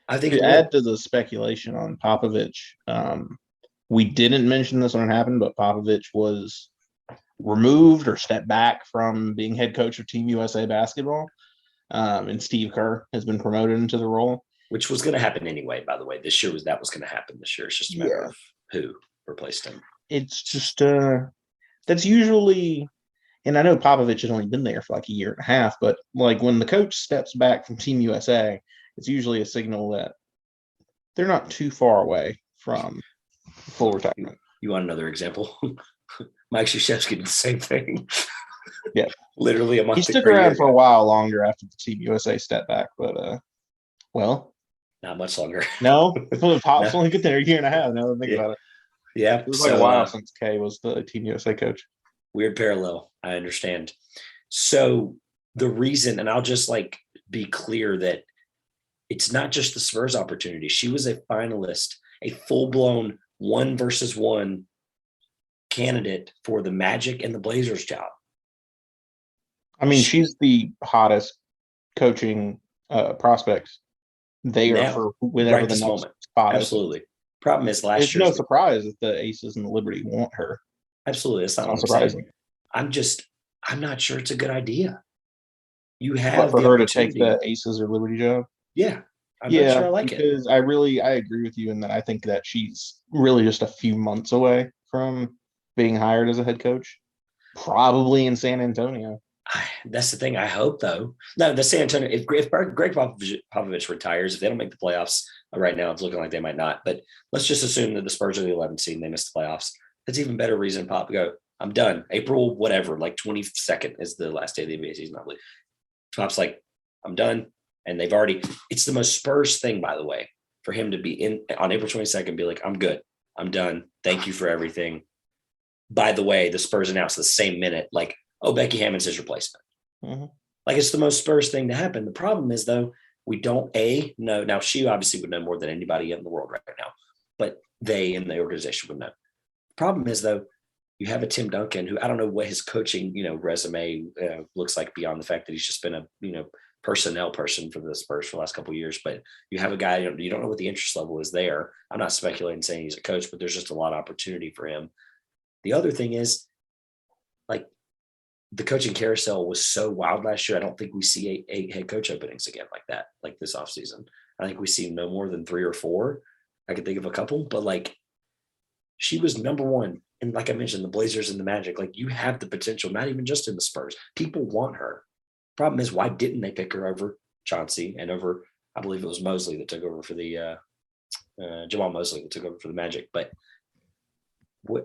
I think to add to the speculation on Popovich, we didn't mention this when it happened, but Popovich was removed or stepped back from being head coach of Team USA basketball. And Steve Kerr has been promoted into the role. Which was going to happen anyway, by the way. This year was going to happen this year. It's just a matter of who replaced him. It's just, that's usually, and I know Popovich has only been there for a year and a half, but when the coach steps back from Team USA, it's usually a signal that they're not too far away from full retirement. You want another example? Mike Krzyzewski did the same thing. Yeah. Literally a month. He stuck around for a while longer after the Team USA stepped back, but not much longer. No, Pop's only been there a year and a half. Now that I think about it. Yeah. It was a while since Kay was the Team USA coach. Weird parallel. I understand. So the reason, and I'll just be clear that it's not just the Spurs opportunity. She was a finalist, a full-blown 1-versus-1 candidate for the Magic and the Blazers job. I mean, she's the hottest coaching prospect there for whenever the next spot. Absolutely. Problem is last year. There's no surprise that the Aces and the Liberty want her. Absolutely. It's not surprising. I'm not sure it's a good idea. You have for her to take the Aces or Liberty job. Yeah. I'm not sure I like it. Because I agree with you in that I think that she's really just a few months away from being hired as a head coach, probably in San Antonio. That's the thing. I hope, though. No, the San Antonio. If Greg Popovich retires, if they don't make the playoffs right now, it's looking like they might not. But let's just assume that the Spurs are the 11th seed and they miss the playoffs. That's even better reason Pop to go, I'm done. April, whatever, 22nd is the last day of the NBA season, I believe. Pop's I'm done. And they've already. It's the most Spurs thing, by the way, for him to be in on April 22nd, be I'm good. I'm done. Thank you for everything. By the way, the Spurs announced the same minute, oh, Becky Hammon's his replacement. Mm-hmm. It's the most Spurs thing to happen. The problem is, though, we don't know. Now, she obviously would know more than anybody in the world right now, but they in the organization would know. The problem is, though, you have a Tim Duncan who I don't know what his coaching, resume looks like beyond the fact that he's just been a, personnel person for the Spurs for the last couple of years. But you have a guy, you don't know what the interest level is there. I'm not speculating saying he's a coach, but there's just a lot of opportunity for him. The other thing is, the coaching carousel was so wild last year. I don't think we see eight head coach openings again like that, this offseason. I think we see no more than 3 or 4. I can think of a couple, but she was number one. And like I mentioned, the Blazers and the Magic, you have the potential, not even just in the Spurs. People want her. Problem is, why didn't they pick her over Chauncey and over, I believe it was Mosley that took over for the Jamal Mosley that took over for the Magic. But where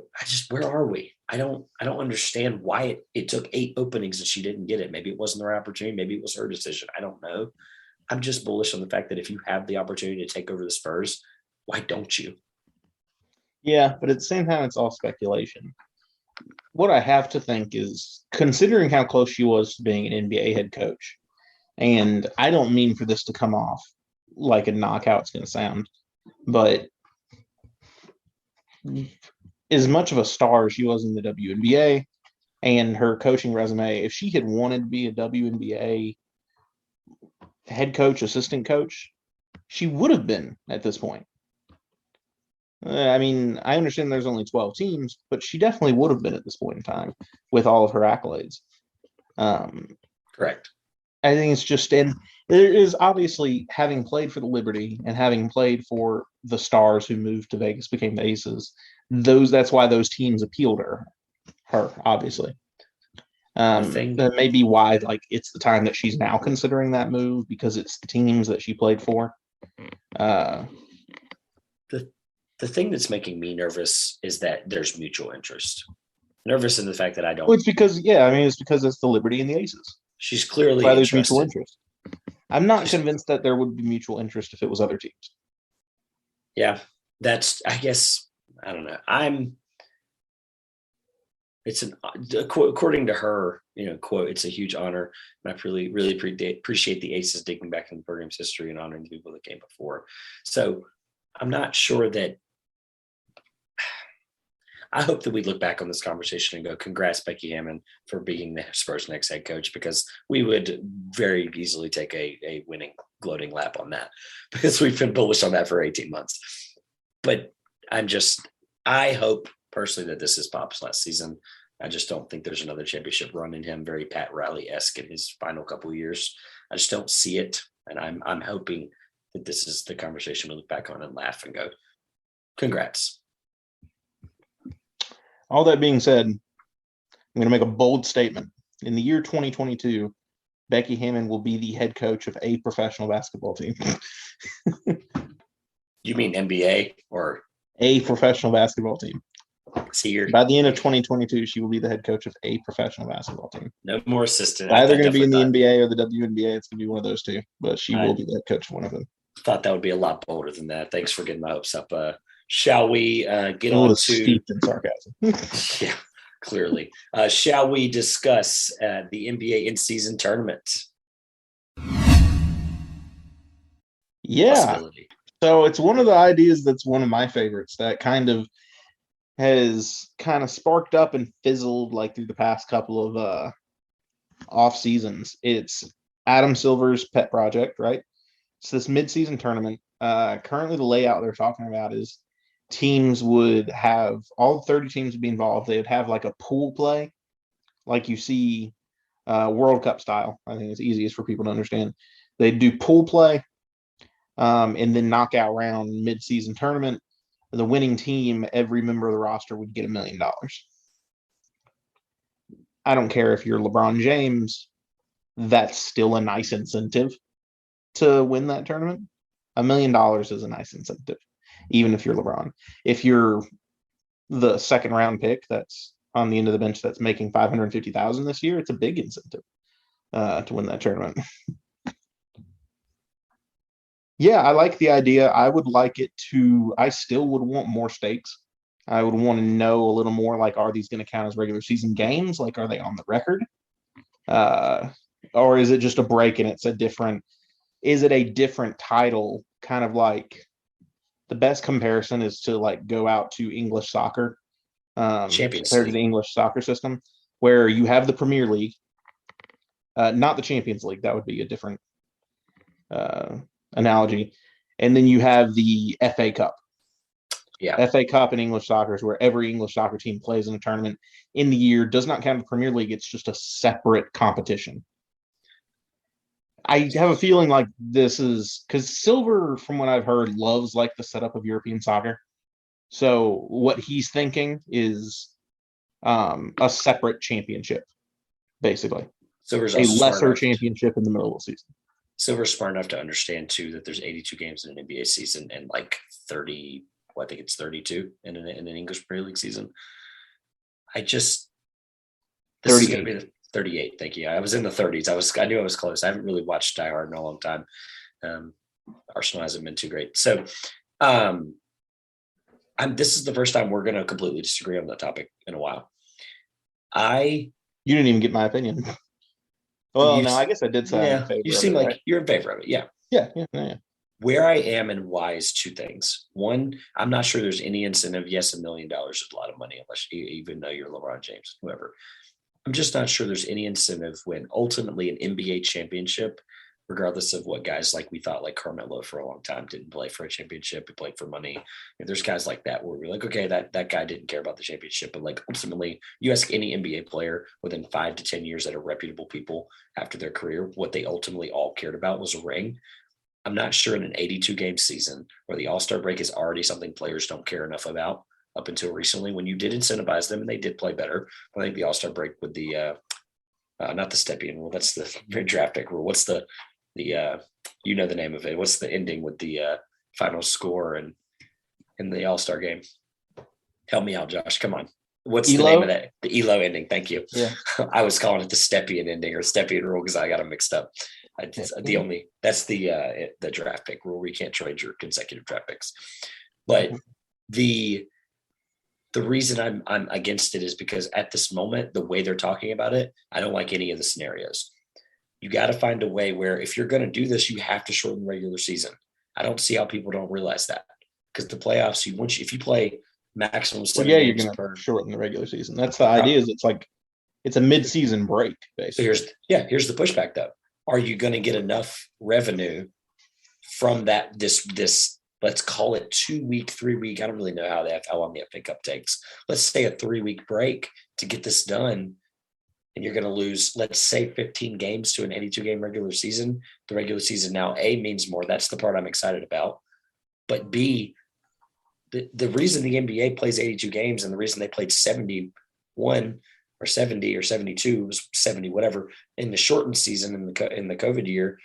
are we? I don't understand why it took 8 openings and she didn't get it. Maybe it wasn't the right opportunity. Maybe it was her decision. I don't know. I'm just bullish on the fact that if you have the opportunity to take over the Spurs, why don't you? Yeah, but at the same time, it's all speculation. What I have to think is, considering how close she was to being an NBA head coach, and I don't mean for this to come off like a knockout it's going to sound, but as much of a star as she was in the WNBA and her coaching resume, if she had wanted to be a WNBA head coach, assistant coach, she would have been at this point. I mean, I understand there's only 12 teams, but she definitely would have been at this point in time with all of her accolades. Correct. I think it's just, and there is obviously, having played for the Liberty and having played for the Stars who moved to Vegas, became the Aces, that's why those teams appealed to her obviously. That may be why, like, it's the time that she's now considering that move, because it's the teams that she played for. The thing that's making me nervous is that there's mutual interest. Nervous in the fact that I don't. Well, it's because it's the Liberty and the Aces. She's clearly why there's mutual interest. I'm not convinced that there would be mutual interest if it was other teams. Yeah, that's, I guess, I don't know. According to her, quote, it's a huge honor. And I really, really appreciate the Aces digging back in the program's history and honoring the people that came before. So I'm not sure that, I hope that we look back on this conversation and go, congrats, Becky Hammon, for being the Spurs' next head coach, because we would very easily take a winning, gloating lap on that, because we've been bullish on that for 18 months. But I hope personally that this is Pop's last season. I just don't think there's another championship run in him, very Pat Riley-esque in his final couple of years. I just don't see it. And I'm hoping that this is the conversation we look back on and laugh and go, congrats. All that being said, I'm going to make a bold statement. In the year 2022, Becky Hammon will be the head coach of a professional basketball team. You mean NBA or? A professional basketball team. By the end of 2022, she will be the head coach of a professional basketball team. No more assistant. It's either going to be in the NBA or the WNBA. It's going to be one of those two, but she will be the head coach of one of them. Thought that would be a lot bolder than that. Thanks for getting my hopes up. Shall we get on to steeped in sarcasm? Yeah, clearly. Shall we discuss the NBA in-season tournament? Yeah. So it's one of the ideas that's one of my favorites that has sparked up and fizzled like through the past couple of off seasons. It's Adam Silver's pet project, right? It's this mid-season tournament. Currently the layout they're talking about is teams would have, all 30 teams would be involved. They would have like a pool play, like you see World Cup style. I think it's easiest for people to understand. They'd do pool play and then knockout round mid-season tournament. The winning team, every member of the roster would get $1 million. I don't care if you're LeBron James, that's still a nice incentive to win that tournament. $1 million is a nice incentive, even if you're LeBron. If you're the second round pick that's on the end of the bench that's making $550,000 this year, it's a big incentive to win that tournament. Yeah, I like the idea. I would like it to, I still would want more stakes. I would want to know a little more, like, are these going to count as regular season games? Like, are they on the record? Or is it just a break and it's a different title? Kind of like, the best comparison is to like go out to English soccer, Champions compared League. to the English soccer system, where you have the Premier League, not the Champions League. That would be a different analogy. And then you have the FA Cup. Yeah. FA Cup in English soccer is where every English soccer team plays in a tournament in the year. Does not count the Premier League. It's just a separate competition. I have a feeling like this is because Silver, from what I've heard, loves like the setup of European soccer. So what he's thinking is a separate championship, basically. Silver's a lesser championship in the middle of the season. Silver's smart enough to understand too that there's 82 games in an NBA season and like 30. Well, I think it's 32 in an English Premier League season. This 38. Is going to be the 38. Thank you. I was in the 30s. I knew I was close. I haven't really watched Die Hard in a long time. Arsenal hasn't been too great. So this is the first time we're going to completely disagree on that topic in a while. You didn't even get my opinion. Well, no, I guess I did say I'm in favor. You seem like you're in favor of it. Yeah. Yeah. Where I am and why is two things. One, I'm not sure there's any incentive. Yes, $1 million is a lot of money, unless you even know you're LeBron James, whoever. I'm just not sure there's any incentive when ultimately an NBA championship, regardless of what guys like we thought like Carmelo for a long time didn't play for a championship, he played for money. And there's guys like that where we're like, okay, that guy didn't care about the championship, but like ultimately, you ask any NBA player within 5 to 10 years that are reputable people after their career, what they ultimately all cared about was a ring. I'm not sure in an 82 game season where the All-Star break is already something players don't care enough about up until recently when you did incentivize them and they did play better. I think the All-Star break with the not the Stepien rule, that's the draft pick rule. What's the you know the name of it? What's the ending with the final score and in the All-Star game? Help me out, Josh. Come on. What's the name of that? The ELO ending. Thank you. Yeah. I was calling it the Stepien ending or Stepien rule because I got them mixed up. That's the draft pick rule where you can't trade your consecutive draft picks. But the reason I'm against it is because at this moment, the way they're talking about it, I don't like any of the scenarios. You got to find a way where if you're going to do this, you have to shorten the regular season. I don't see how people don't realize that because the playoffs, if you play maximum 7 you're going to shorten the regular season. That's the idea. Is it's a mid-season break basically. So here's the pushback though. Are you going to get enough revenue from that? This let's call it 2 week, 3 week. I don't really know how long the FA Cup takes. Let's say a 3 week break to get this done. And you're going to lose, let's say 15 games to an 82 game regular season. The regular season now A means more. That's the part I'm excited about. But B, the reason the NBA plays 82 games and the reason they played 71 or 70 or 72 was 70, whatever, in the shortened season in the COVID year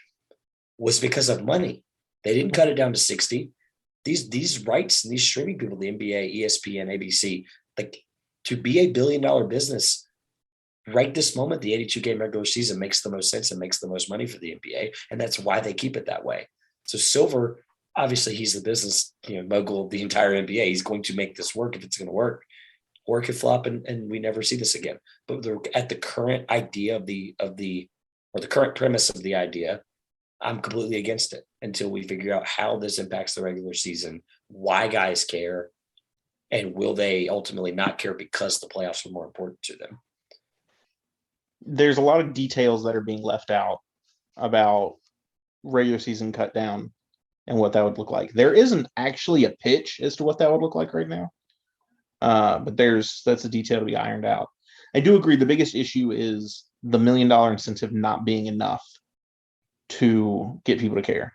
was because of money. They didn't cut it down to 60. These rights and these streaming people, the NBA, ESPN, ABC, like to be a $1 billion business right this moment, the 82 game regular season makes the most sense and makes the most money for the NBA. And that's why they keep it that way. So Silver, obviously he's the business mogul of the entire NBA. He's going to make this work if it's going to work. Or it could flop and we never see this again. But at the current idea or the current premise of the idea, I'm completely against it until we figure out how this impacts the regular season, why guys care, and will they ultimately not care because the playoffs are more important to them. There's a lot of details that are being left out about regular season cut down and what that would look like. There isn't actually a pitch as to what that would look like right now. But that's a detail to be ironed out. I do agree the biggest issue is the $1 million incentive not being enough to get people to care.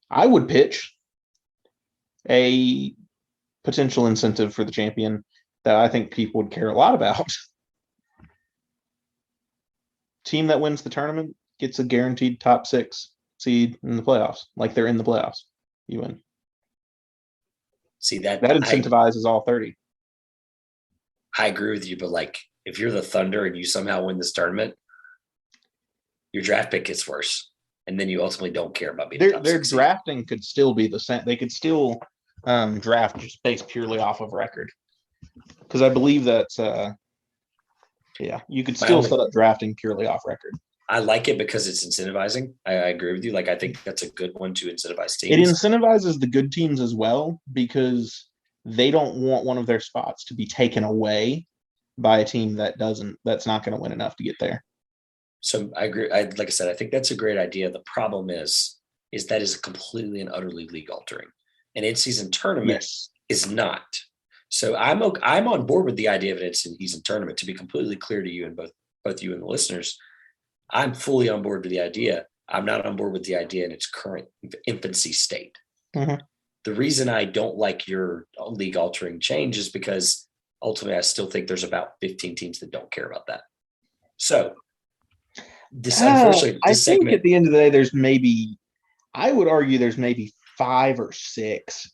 I would pitch a potential incentive for the champion that I think people would care a lot about. Team that wins the tournament gets a guaranteed top 6 seed in the playoffs. Like they're in the playoffs. You win. See that incentivizes all 30. I agree with you, but like if you're the Thunder and you somehow win this tournament, your draft pick gets worse, and then you ultimately don't care about being their drafting could still be the same. They could still draft just based purely off of record, because I believe that you could still set up drafting purely off record. I like it because it's incentivizing. I agree with you. Like, I think that's a good one to incentivize teams. It incentivizes the good teams as well because they don't want one of their spots to be taken away by a team that's not going to win enough to get there. So I agree. Like I said, I think that's a great idea. The problem is that is completely and utterly league altering. An in-season tournament is not. So I'm on board with the idea of an in-season tournament. To be completely clear to you and both you and the listeners, I'm fully on board with the idea. I'm not on board with the idea in its current infancy state. Mm-hmm. The reason I don't like your league altering change is because ultimately I still think there's about 15 teams that don't care about that. So unfortunately, I think at the end of the day, I would argue there's maybe 5 or 6.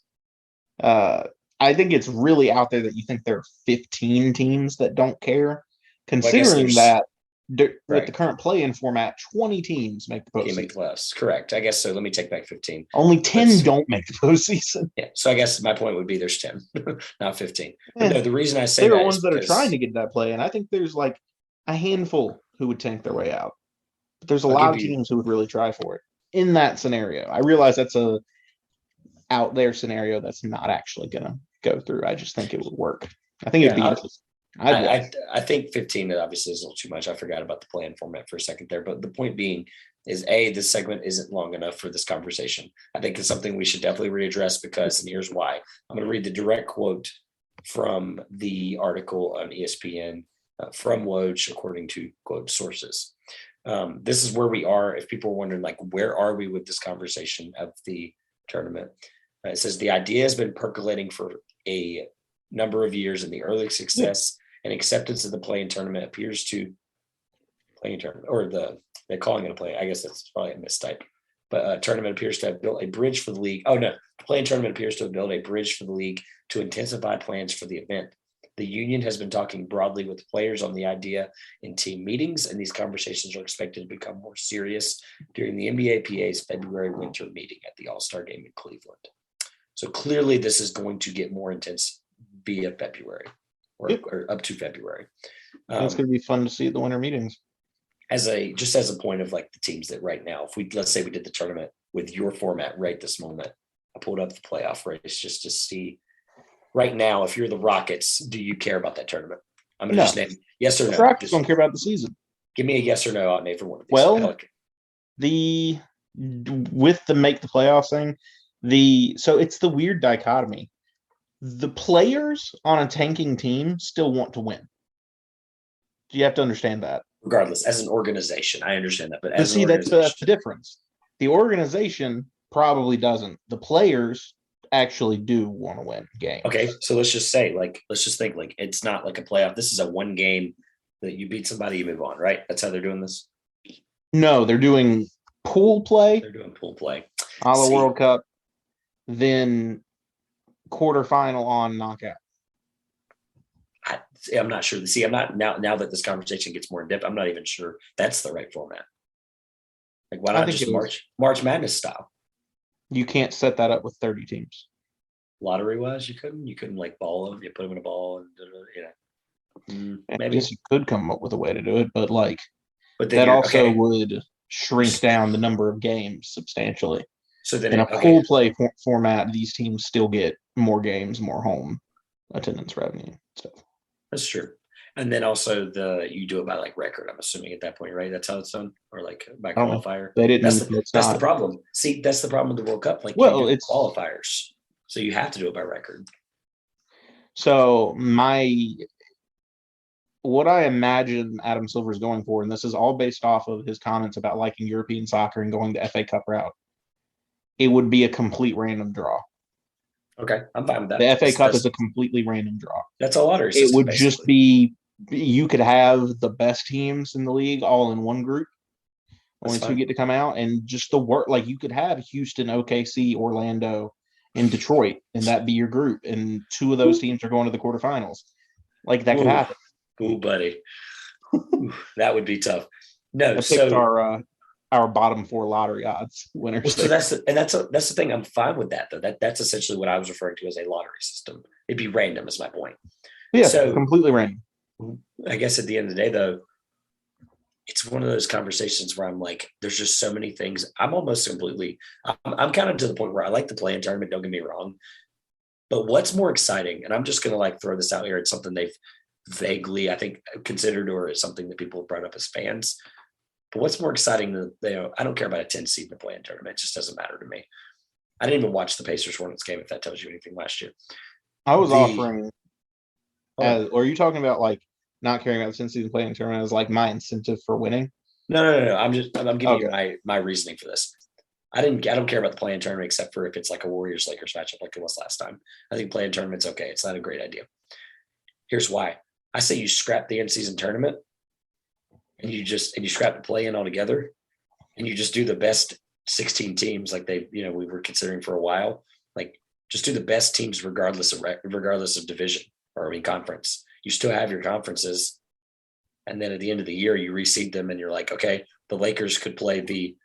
I think it's really out there that you think there are 15 teams that don't care, considering that with the current play-in format, 20 teams make the postseason. Make the playoffs. Correct. I guess so. Let me take back 15. Only 10 don't make the postseason. Yeah. So I guess my point would be there's 10, not 15. No, the reason I say there are ones that are trying to get that play, and I think there's like a handful who would tank their way out. But there's a lot of teams who would really try for it in that scenario. I realize that's a out there scenario that's not actually going to go through. I just think it would work. I think it'd be interesting. I think 15 obviously is a little too much. I forgot about the play-in format for a second there. But the point being is, this segment isn't long enough for this conversation. I think it's something we should definitely readdress because, and here's why. I'm going to read the direct quote from the article on ESPN from Woj, according to quote sources. This is where we are. If people are wondering, like, where are we with this conversation of the tournament? It says the idea has been percolating for a number of years, and the early success and acceptance of the play-in tournament appears to they're calling it a play. I guess that's probably a mistype. But tournament appears to have built a bridge for the league. Oh no, the play-in tournament appears to have built a bridge for the league to intensify plans for the event. The union has been talking broadly with players on the idea in team meetings, and these conversations are expected to become more serious during the NBA PA's February winter meeting at the All-Star game in Cleveland. So clearly this is going to get more intense via February or up to February. It's going to be fun to see the winter meetings. As a point of like the teams that right now, let's say we did the tournament with your format right this moment, I pulled up the playoff race just to see right now, if you're the Rockets, do you care about that tournament? I'm going to just name yes or no. The Rockets don't care about the season. Give me a yes or no out for one of these. Well, with the make the playoffs thing, so it's the weird dichotomy. The players on a tanking team still want to win. You have to understand that. Regardless, as an organization, I understand that. But that's the difference. The organization probably doesn't. The players actually do want to win games. Okay, so let's just think it's not like a playoff. This is a one game that you beat somebody, you move on, right? That's how they're doing this? No, they're doing pool play. They're doing pool play. A la World Cup, then quarterfinal on knockout. I'm not sure. I'm not now that this conversation gets more in depth, I'm not even sure that's the right format. Like, why not just March Madness style? You can't set that up with 30 teams. Lottery wise, you couldn't like ball them. You put them in a ball and maybe. I guess you could come up with a way to do it, but that also would shrink down the number of games substantially. So then in a pool play format, these teams still get more games, more home attendance revenue stuff. That's true. And then also you do it by like record, I'm assuming at that point, right? That's how it's done, or like by qualifier. They didn't. That's the problem. See, that's the problem with the World Cup. Like, it's qualifiers, so you have to do it by record. So what I imagine Adam Silver's going for, and this is all based off of his comments about liking European soccer and going the FA Cup route, it would be a complete random draw. Okay, I'm fine with that. The FA Cup is a completely random draw. That's a lottery system. It would basically just be, you could have the best teams in the league all in one group. Only two get to come out, and just the work. Like, you could have Houston, OKC, Orlando, and Detroit, and that be your group. And two of those teams are going to the quarterfinals. Like, that could happen. Ooh, buddy. That would be tough. No, picked our bottom four lottery odds winners. So that's the thing. I'm fine with that, though. That's essentially what I was referring to as a lottery system. It'd be random, is my point. Yeah, so completely random. I guess at the end of the day, though, it's one of those conversations where I'm like, there's just so many things. I'm almost completely. I'm kind of to the point where I like the play-in tournament. Don't get me wrong, but what's more exciting? And I'm just gonna like throw this out here. It's something they've vaguely, I think, considered, or it's something that people have brought up as fans. But what's more exciting than, I don't care about a 10 seed in the play-in tournament. It just doesn't matter to me. I didn't even watch the Pacers Hornets game, if that tells you anything, last year. I was offering, or are you talking about like not caring about the 10 seed in the play-in tournament as like my incentive for winning? No. I'm giving you my reasoning for this. I don't care about the play-in tournament except for if it's like a Warriors-Lakers matchup like it was last time. I think play-in tournament's okay. It's not a great idea. Here's why. I say you scrap the in-season tournament, and you scrap the play-in altogether, and you just do the best 16 teams like we were considering for a while. Like, just do the best teams regardless of division or conference. You still have your conferences, and then at the end of the year you reseed them, and you're like, okay, the Lakers could play the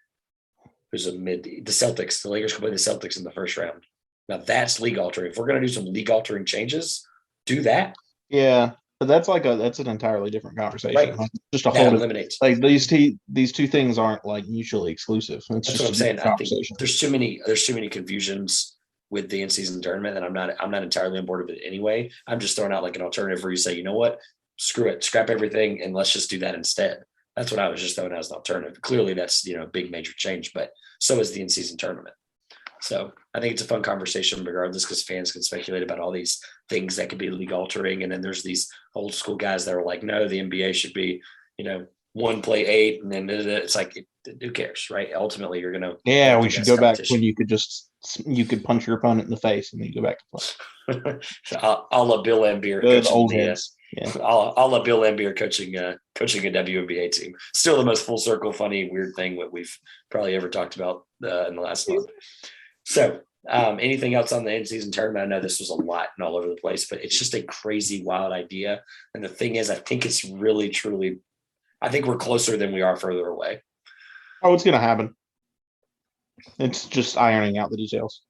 Celtics. The Lakers could play the Celtics in the first round. Now that's league altering. If we're going to do some league altering changes, do that. Yeah. But that's an entirely different conversation. Right. Like, just a whole eliminates. Like these two things aren't like mutually exclusive. That's just what I'm saying. I think there's too many confusions with the in-season tournament, and I'm not entirely on board with it anyway. I'm just throwing out like an alternative where you say, you know what, screw it, scrap everything, and let's just do that instead. That's what I was just throwing as an alternative. Clearly, that's a big major change, but so is the in-season tournament. So I think it's a fun conversation regardless, because fans can speculate about all these things that could be league altering. And then there's these old school guys that are like, no, the NBA should be, 1 play 8. And then it's like, who cares, right? Ultimately, you're going to. Yeah, we should go back when you could punch your opponent in the face and then you go back to play. So I'll let Bill Laimbeer old heads. Yeah. I'll let Bill Laimbeer coaching a WNBA team. Still the most full circle, funny, weird thing that we've probably ever talked about in the last month. So anything else on the in-season tournament? I know this was a lot and all over the place, but it's just a crazy, wild idea. And the thing is, I think it's really, truly, I think we're closer than we are further away. Oh, it's going to happen. It's just ironing out the details.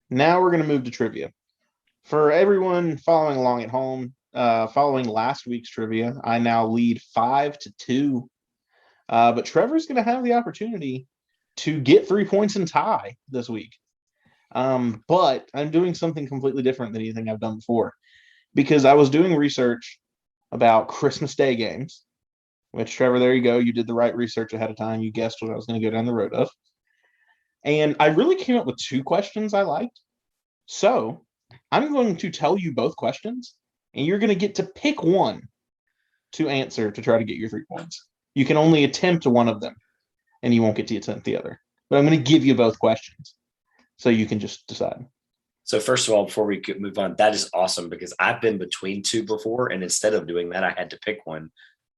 Now we're going to move to trivia. For everyone following along at home, following last week's trivia, I now lead 5-2. But Trevor's going to have the opportunity to get 3 points and tie this week. But I'm doing something completely different than anything I've done before, because I was doing research about Christmas Day games, which, Trevor, there you go. You did the right research ahead of time. You guessed what I was going to go down the road of. And I really came up with 2 questions I liked. So I'm going to tell you both questions, and you're going to get to pick one to answer to try to get your 3 points. You can only attempt one of them, and you won't get to attempt the other. But I'm going to give you both questions, so you can just decide. So first of all, before we could move on, that is awesome, because I've been between 2 before, and instead of doing that, I had to pick one.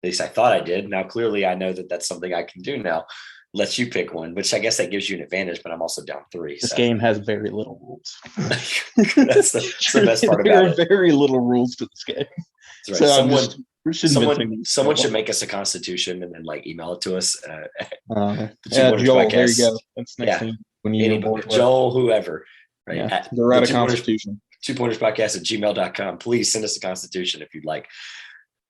At least I thought I did. Now, clearly, I know that that's something I can do now. Let you pick one, which I guess that gives you an advantage, but I'm also down 3. This game has very little rules. That's the best part about it. There are very little rules to this game. That's right. So someone should make us a constitution and then email it to us. The Joel, there you go. That's next thing when you Joel, whoever. Right? Yeah, the right of constitution. 2pointerspodcast@gmail.com. Please send us a constitution if you'd like.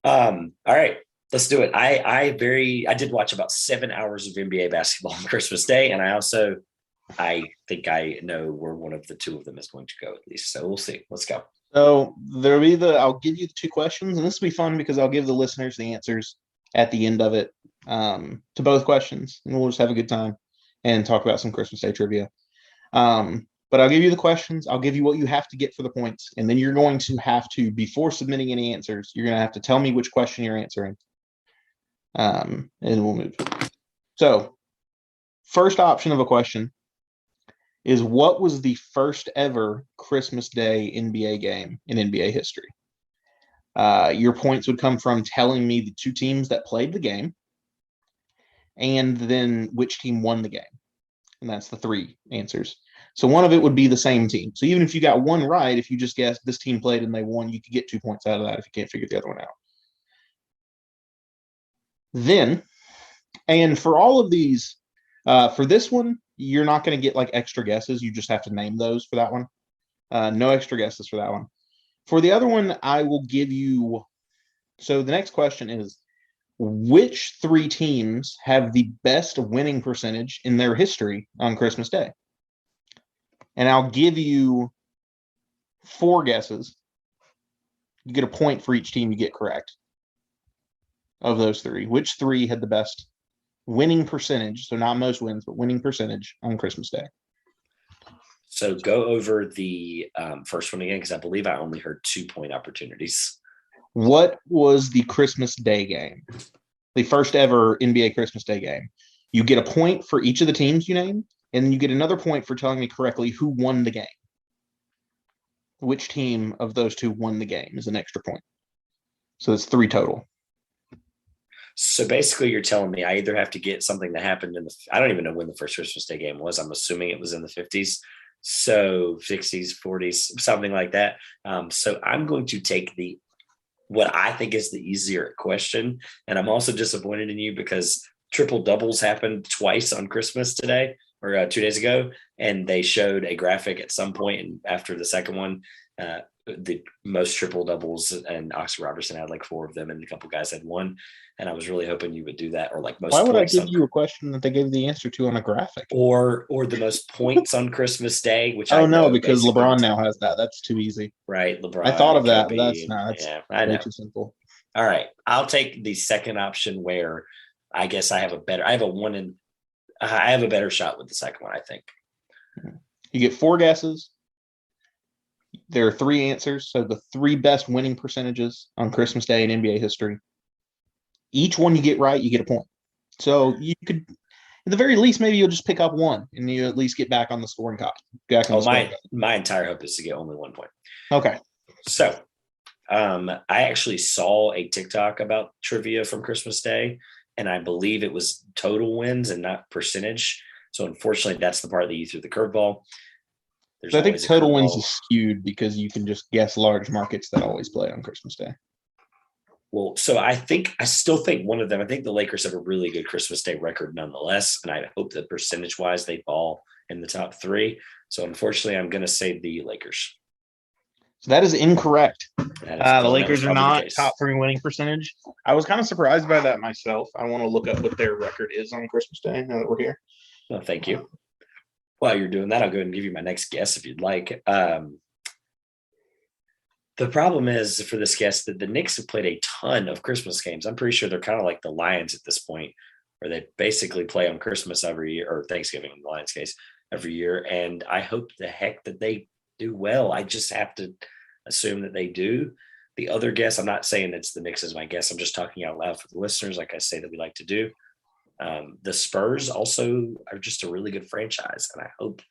All right, let's do it. I did watch about 7 hours of NBA basketball on Christmas Day, and I think I know where one of the 2 of them is going to go at least. So we'll see. Let's go. So there'll be I'll give you the 2 questions, and this will be fun because I'll give the listeners the answers at the end of it to both questions, and we'll just have a good time and talk about some Christmas Day trivia. But I'll give you the questions. I'll give you what you have to get for the points, and then you're going to have to, before submitting any answers, you're going to have to tell me which question you're answering, and we'll move. So, first option of a question is, what was the first ever Christmas Day NBA game in NBA history? Your points would come from telling me the 2 teams that played the game, and then which team won the game. And that's the 3 answers. So one of it would be the same team. So even if you got one right, if you just guessed this team played and they won, you could get 2 points out of that if you can't figure the other one out. Then, and for all of these, for this one, you're not going to get extra guesses. You just have to name those for that one. No extra guesses for that one. For the other one, I will give you. So the next question is, which 3 teams have the best winning percentage in their history on Christmas Day? And I'll give you 4 guesses. You get a point for each team you get correct of those 3. Which 3 had the best winning percentage? So not most wins, but winning percentage on Christmas Day. So go over the first one again, because I believe I only heard 2-point opportunities. What was the Christmas Day game? The first ever NBA Christmas Day game. You get a point for each of the teams you name, and then you get another point for telling me correctly who won the game. Which team of those 2 won the game is an extra point. So it's 3 total. So basically you're telling me I either have to get something that happened I don't even know when the first Christmas Day game was. I'm assuming it was in the 50s. So 60s, 40s, something like that. So I'm going to take what I think is the easier question. And I'm also disappointed in you because triple doubles happened twice on Christmas today, or 2 days ago. And they showed a graphic at some point, and after the second one, the most triple doubles, and Oxford Robertson had like 4 of them, and a couple guys had 1. And I was really hoping you would do that, or like most. Why would I give you a question that they gave the answer to on a graphic? Or the most points on Christmas Day, which because LeBron now has that. That's too easy. Right, LeBron. I thought of that, but that's way too simple. All right, I'll take the second option, where I guess I have a better shot with the second one, I think. You get 4 guesses. There are 3 answers, so the 3 best winning percentages on Christmas Day in NBA history. Each one you get right, you get a point. So you could, at the very least, maybe you'll just pick up 1 and you at least get back on the scoring column. My entire hope is to get only 1 point. Okay. So I actually saw a TikTok about trivia from Christmas Day, and I believe it was total wins and not percentage. So unfortunately, that's the part that you threw the curveveball. So I think total wins is skewed because you can just guess large markets that always play on Christmas Day. Well, so I still think one of them, I think the Lakers have a really good Christmas Day record nonetheless. And I hope that percentage wise, they fall in the top 3. So unfortunately, I'm going to say the Lakers. So that is incorrect. The Lakers are not top 3 winning percentage. I was kind of surprised by that myself. I want to look up what their record is on Christmas Day now that we're here. Well, thank you. While you're doing that, I'll go ahead and give you my next guess if you'd like. The problem is for this guess that the Knicks have played a ton of Christmas games. I'm pretty sure they're kind of like the Lions at this point, where they basically play on Christmas every year, or Thanksgiving in the Lions case, every year. And I hope the heck that they do well. I just have to assume that they do. The other guess, I'm not saying it's the Knicks as my guess. I'm just talking out loud for the listeners, like I say that we like to do. The Spurs also are just a really good franchise, and I hope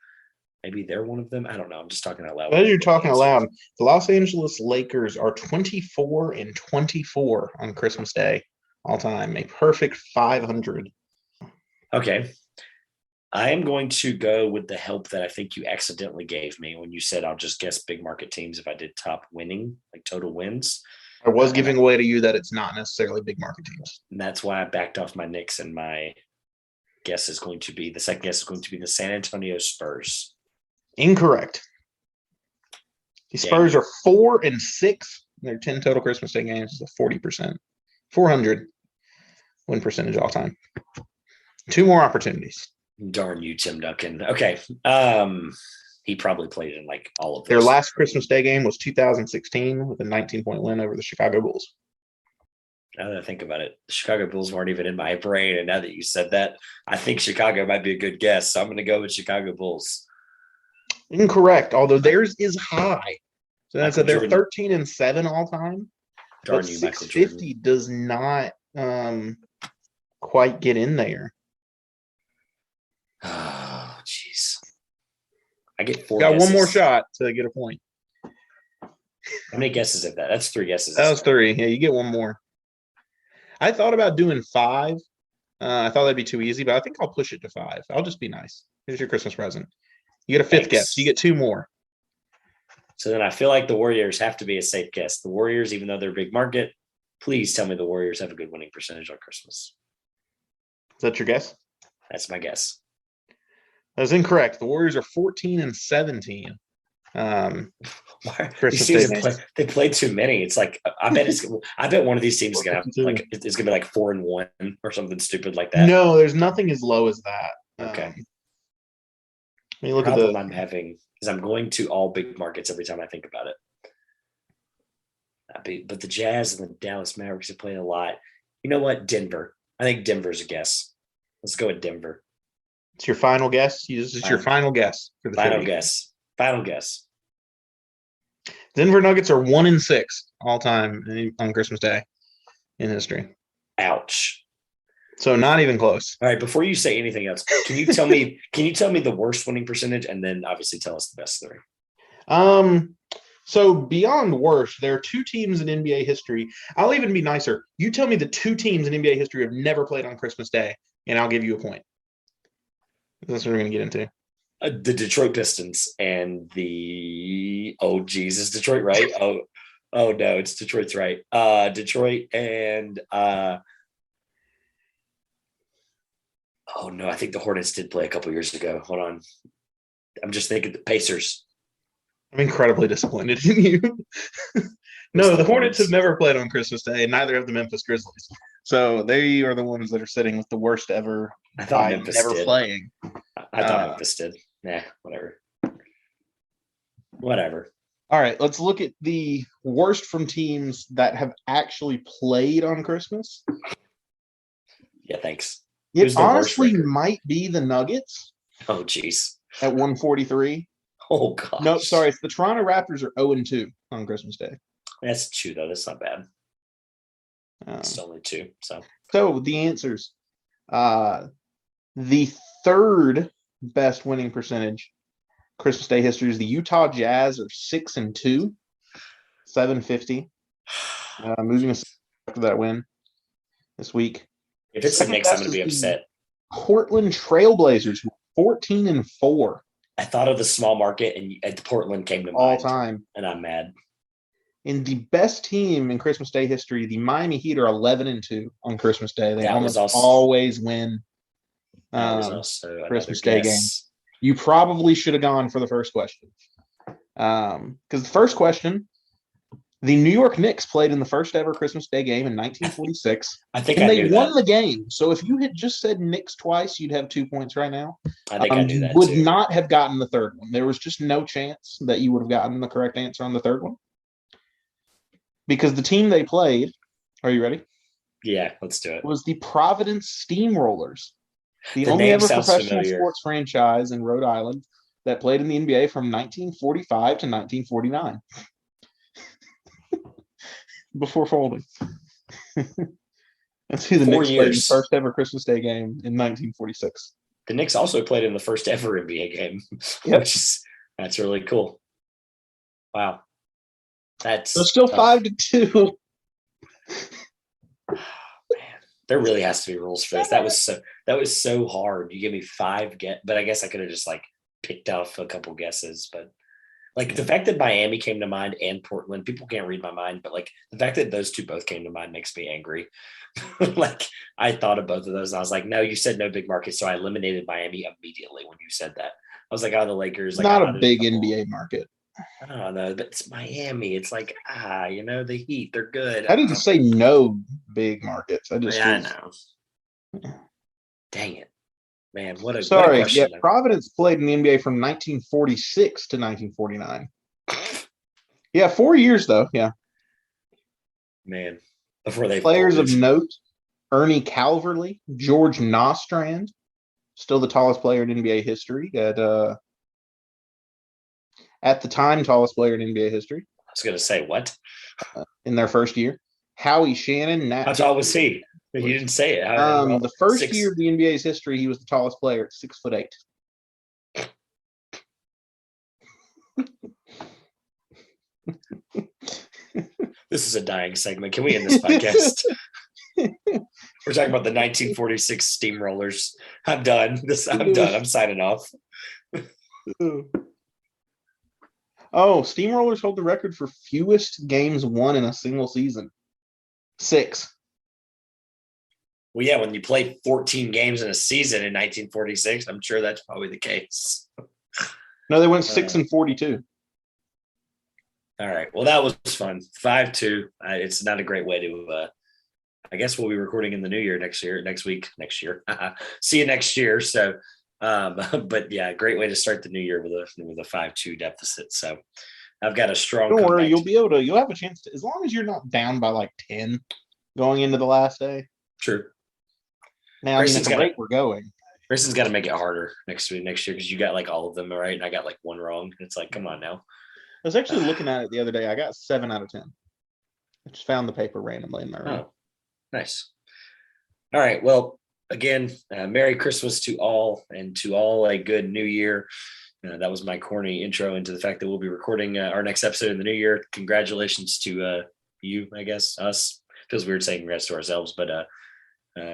maybe they're one of them. I don't know. I'm just talking out loud. As you're talking out loud, the Los Angeles Lakers are 24-24 on Christmas Day all time. A perfect 500. Okay. I am going to go with the help that I think you accidentally gave me when you said I'll just guess big market teams if I did top winning, like total wins. I was giving away to you that it's not necessarily big market teams. And that's why I backed off my Knicks, and my guess is going to be, the second guess is going to be the San Antonio Spurs. Incorrect. The Spurs are 4-6. Their 10 total Christmas Day games is a 40%. 400 win percentage all time. 2 more opportunities. Darn you, Tim Duncan. Okay. He probably played in like all of those. Their last Christmas Day game was 2016 with a 19-point win over the Chicago Bulls. Now that I think about it, the Chicago Bulls weren't even in my brain. And now that you said that, I think Chicago might be a good guess. So I'm going to go with Chicago Bulls. Incorrect, although theirs is high. So that's they're 13-7 all time. Darn but you, 650 does not quite get in there. Oh, jeez. I get 4 Got guesses. one more shot to get a point. How many guesses is that? That's 3 guesses. That was 3. Yeah, you get one more. I thought about doing 5. I thought that'd be too easy, but I think I'll push it to 5. I'll just be nice. Here's your Christmas present. You get a 5th guess. You get 2 more. So then I feel like the Warriors have to be a safe guess. The Warriors, even though they're a big market, please tell me the Warriors have a good winning percentage on Christmas. Is that your guess? That's my guess. That's incorrect. The Warriors are 14-17. They played too many. It's like I bet one of these teams is gonna have like it's gonna be like 4-1 or something stupid like that. No, there's nothing as low as that. Okay. The problem I'm having is I'm going to all big markets every time I think about it. But the Jazz and the Dallas Mavericks have played a lot. You know what? Denver. I think Denver's a guess. Let's go with Denver. It's your final guess? This is your final guess for the final guess. Final guess. Denver Nuggets are 1-6 all time on Christmas Day in history. Ouch. So not even close. All right. Before you say anything else, can you tell me the worst winning percentage, and then obviously tell us the best 3? So beyond worst, there are 2 teams in NBA history. I'll even be nicer. You tell me the 2 teams in NBA history have never played on Christmas Day, and I'll give you a point. That's what we're going to get into. The Detroit Pistons and the is Detroit right? oh no, it's Detroit's right. Detroit and oh no, I think the Hornets did play a couple years ago. Hold on, I'm just thinking the Pacers. I'm incredibly disappointed in you. No, the Hornets have never played on Christmas Day, and neither have the Memphis Grizzlies. So they are the ones that are sitting with the worst ever. I thought Memphis never did. Playing. I thought Memphis did. Nah, whatever. All right, let's look at the worst from teams that have actually played on Christmas. Yeah, thanks. It honestly might be the Nuggets. Oh, jeez. At 143. Oh, gosh. No, sorry. It's the Toronto Raptors are 0-2 on Christmas Day. That's 2, though. That's not bad. It's only 2. So the answers. The third best winning percentage Christmas Day history is the Utah Jazz are 6-2, 750. Moving us after that win this week. If it's the Knicks, I'm going to be upset. Portland Trailblazers 14-4. I thought of the small market, and Portland came to mind. All time. And I'm mad. In the best team in Christmas Day history, the Miami Heat are 11-2 on Christmas Day. They always win Christmas Day games. You probably should have gone for the first question. Because the first question, the New York Knicks played in the first ever Christmas Day game in 1946. They won the game. So if you had just said Knicks twice, you'd have 2 points right now. I think I knew that. You would not have gotten the third one. There was just no chance that you would have gotten the correct answer on the third one. Because the team they played, are you ready? Yeah, let's do it. Was the Providence Steamrollers. The only ever professional sports franchise in Rhode Island that played in the NBA from 1945 to 1949. Before folding. Let's see the Knicks played in the first ever Christmas Day game in 1946. The Knicks also played in the first ever NBA game. Yep. That's really cool. Wow. So still tough. 5-2. Man, there really has to be rules for this. That was so hard. You gave me 5 but I guess I could have just picked off a couple guesses. But the fact that Miami came to mind and Portland, people can't read my mind, but the fact that those two both came to mind makes me angry. I thought of both of those and I was like, no, you said no big market. So I eliminated Miami immediately when you said that. I was like, the Lakers. Not a big NBA market. I don't know, but it's Miami. It's the Heat, they're good. I didn't say no big markets. I know. Dang it. Man, what a question. Yeah, Providence played in the NBA from 1946 to 1949. Yeah, 4 years though. Yeah. Man, before they players of note: Ernie Calverley, George Nostrand, still the tallest player in NBA history at the time, tallest player in NBA history. I was going to say what? In their first year, Howie Shannon. How tall was he? You didn't say it. The first year of the NBA's history, he was the tallest player at 6'8". This is a dying segment. Can we end this podcast? We're talking about the 1946 Steamrollers. I'm done. I'm done. I'm signing off. Oh, Steamrollers hold the record for fewest games won in a single season. 6. Well, yeah, when you play 14 games in a season in 1946, I'm sure that's probably the case. No, they went 6-42. All right. Well, that was fun. 5-2. It's not a great way to. I guess we'll be recording in the new year next week. See you next year. So, but yeah, great way to start the new year with a 5-2 deficit. So, I've got a strong. Don't worry, you'll have a chance to, as long as you're not down by 10 going into the last day. True. Now, at the rate we're going, Grayson's got to make it harder next year because you got all of them right, and I got one wrong. It's come on now. I was actually looking at it the other day. I got 7 out of 10. I just found the paper randomly in my room. Oh, nice. All right. Well, again, Merry Christmas to all, and to all a good New Year. That was my corny intro into the fact that we'll be recording our next episode in the new year. Congratulations to you, I guess, us. Feels weird saying congrats to ourselves, but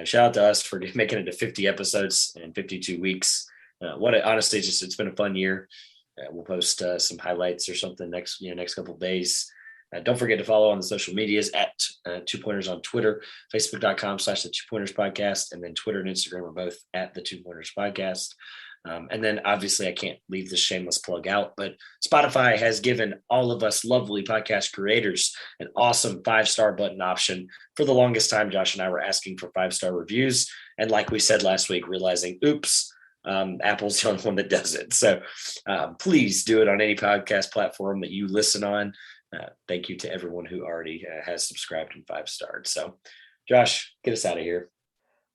shout out to us for making it to 50 episodes in 52 weeks. Honestly, it's been a fun year. We'll post some highlights or something next couple of days. Don't forget to follow on the social medias at 2Pointers on Twitter, facebook.com/the 2Pointers podcast, and then Twitter and Instagram are both at the 2Pointers podcast. And then obviously I can't leave this shameless plug out, but Spotify has given all of us lovely podcast creators an awesome 5-star button option. For the longest time, Josh and I were asking for 5-star reviews. And like we said last week, realizing, oops, Apple's the only one that does it. So please do it on any podcast platform that you listen on. Thank you to everyone who already has subscribed and 5-starred. So Josh, get us out of here.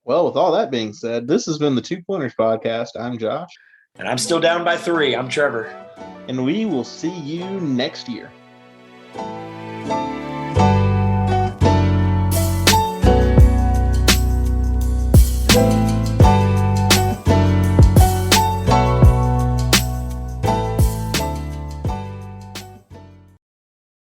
Well, with all that being said, this has been the 2Pointers podcast. I'm Josh. And I'm still down by 3. I'm Trevor. And we will see you next year.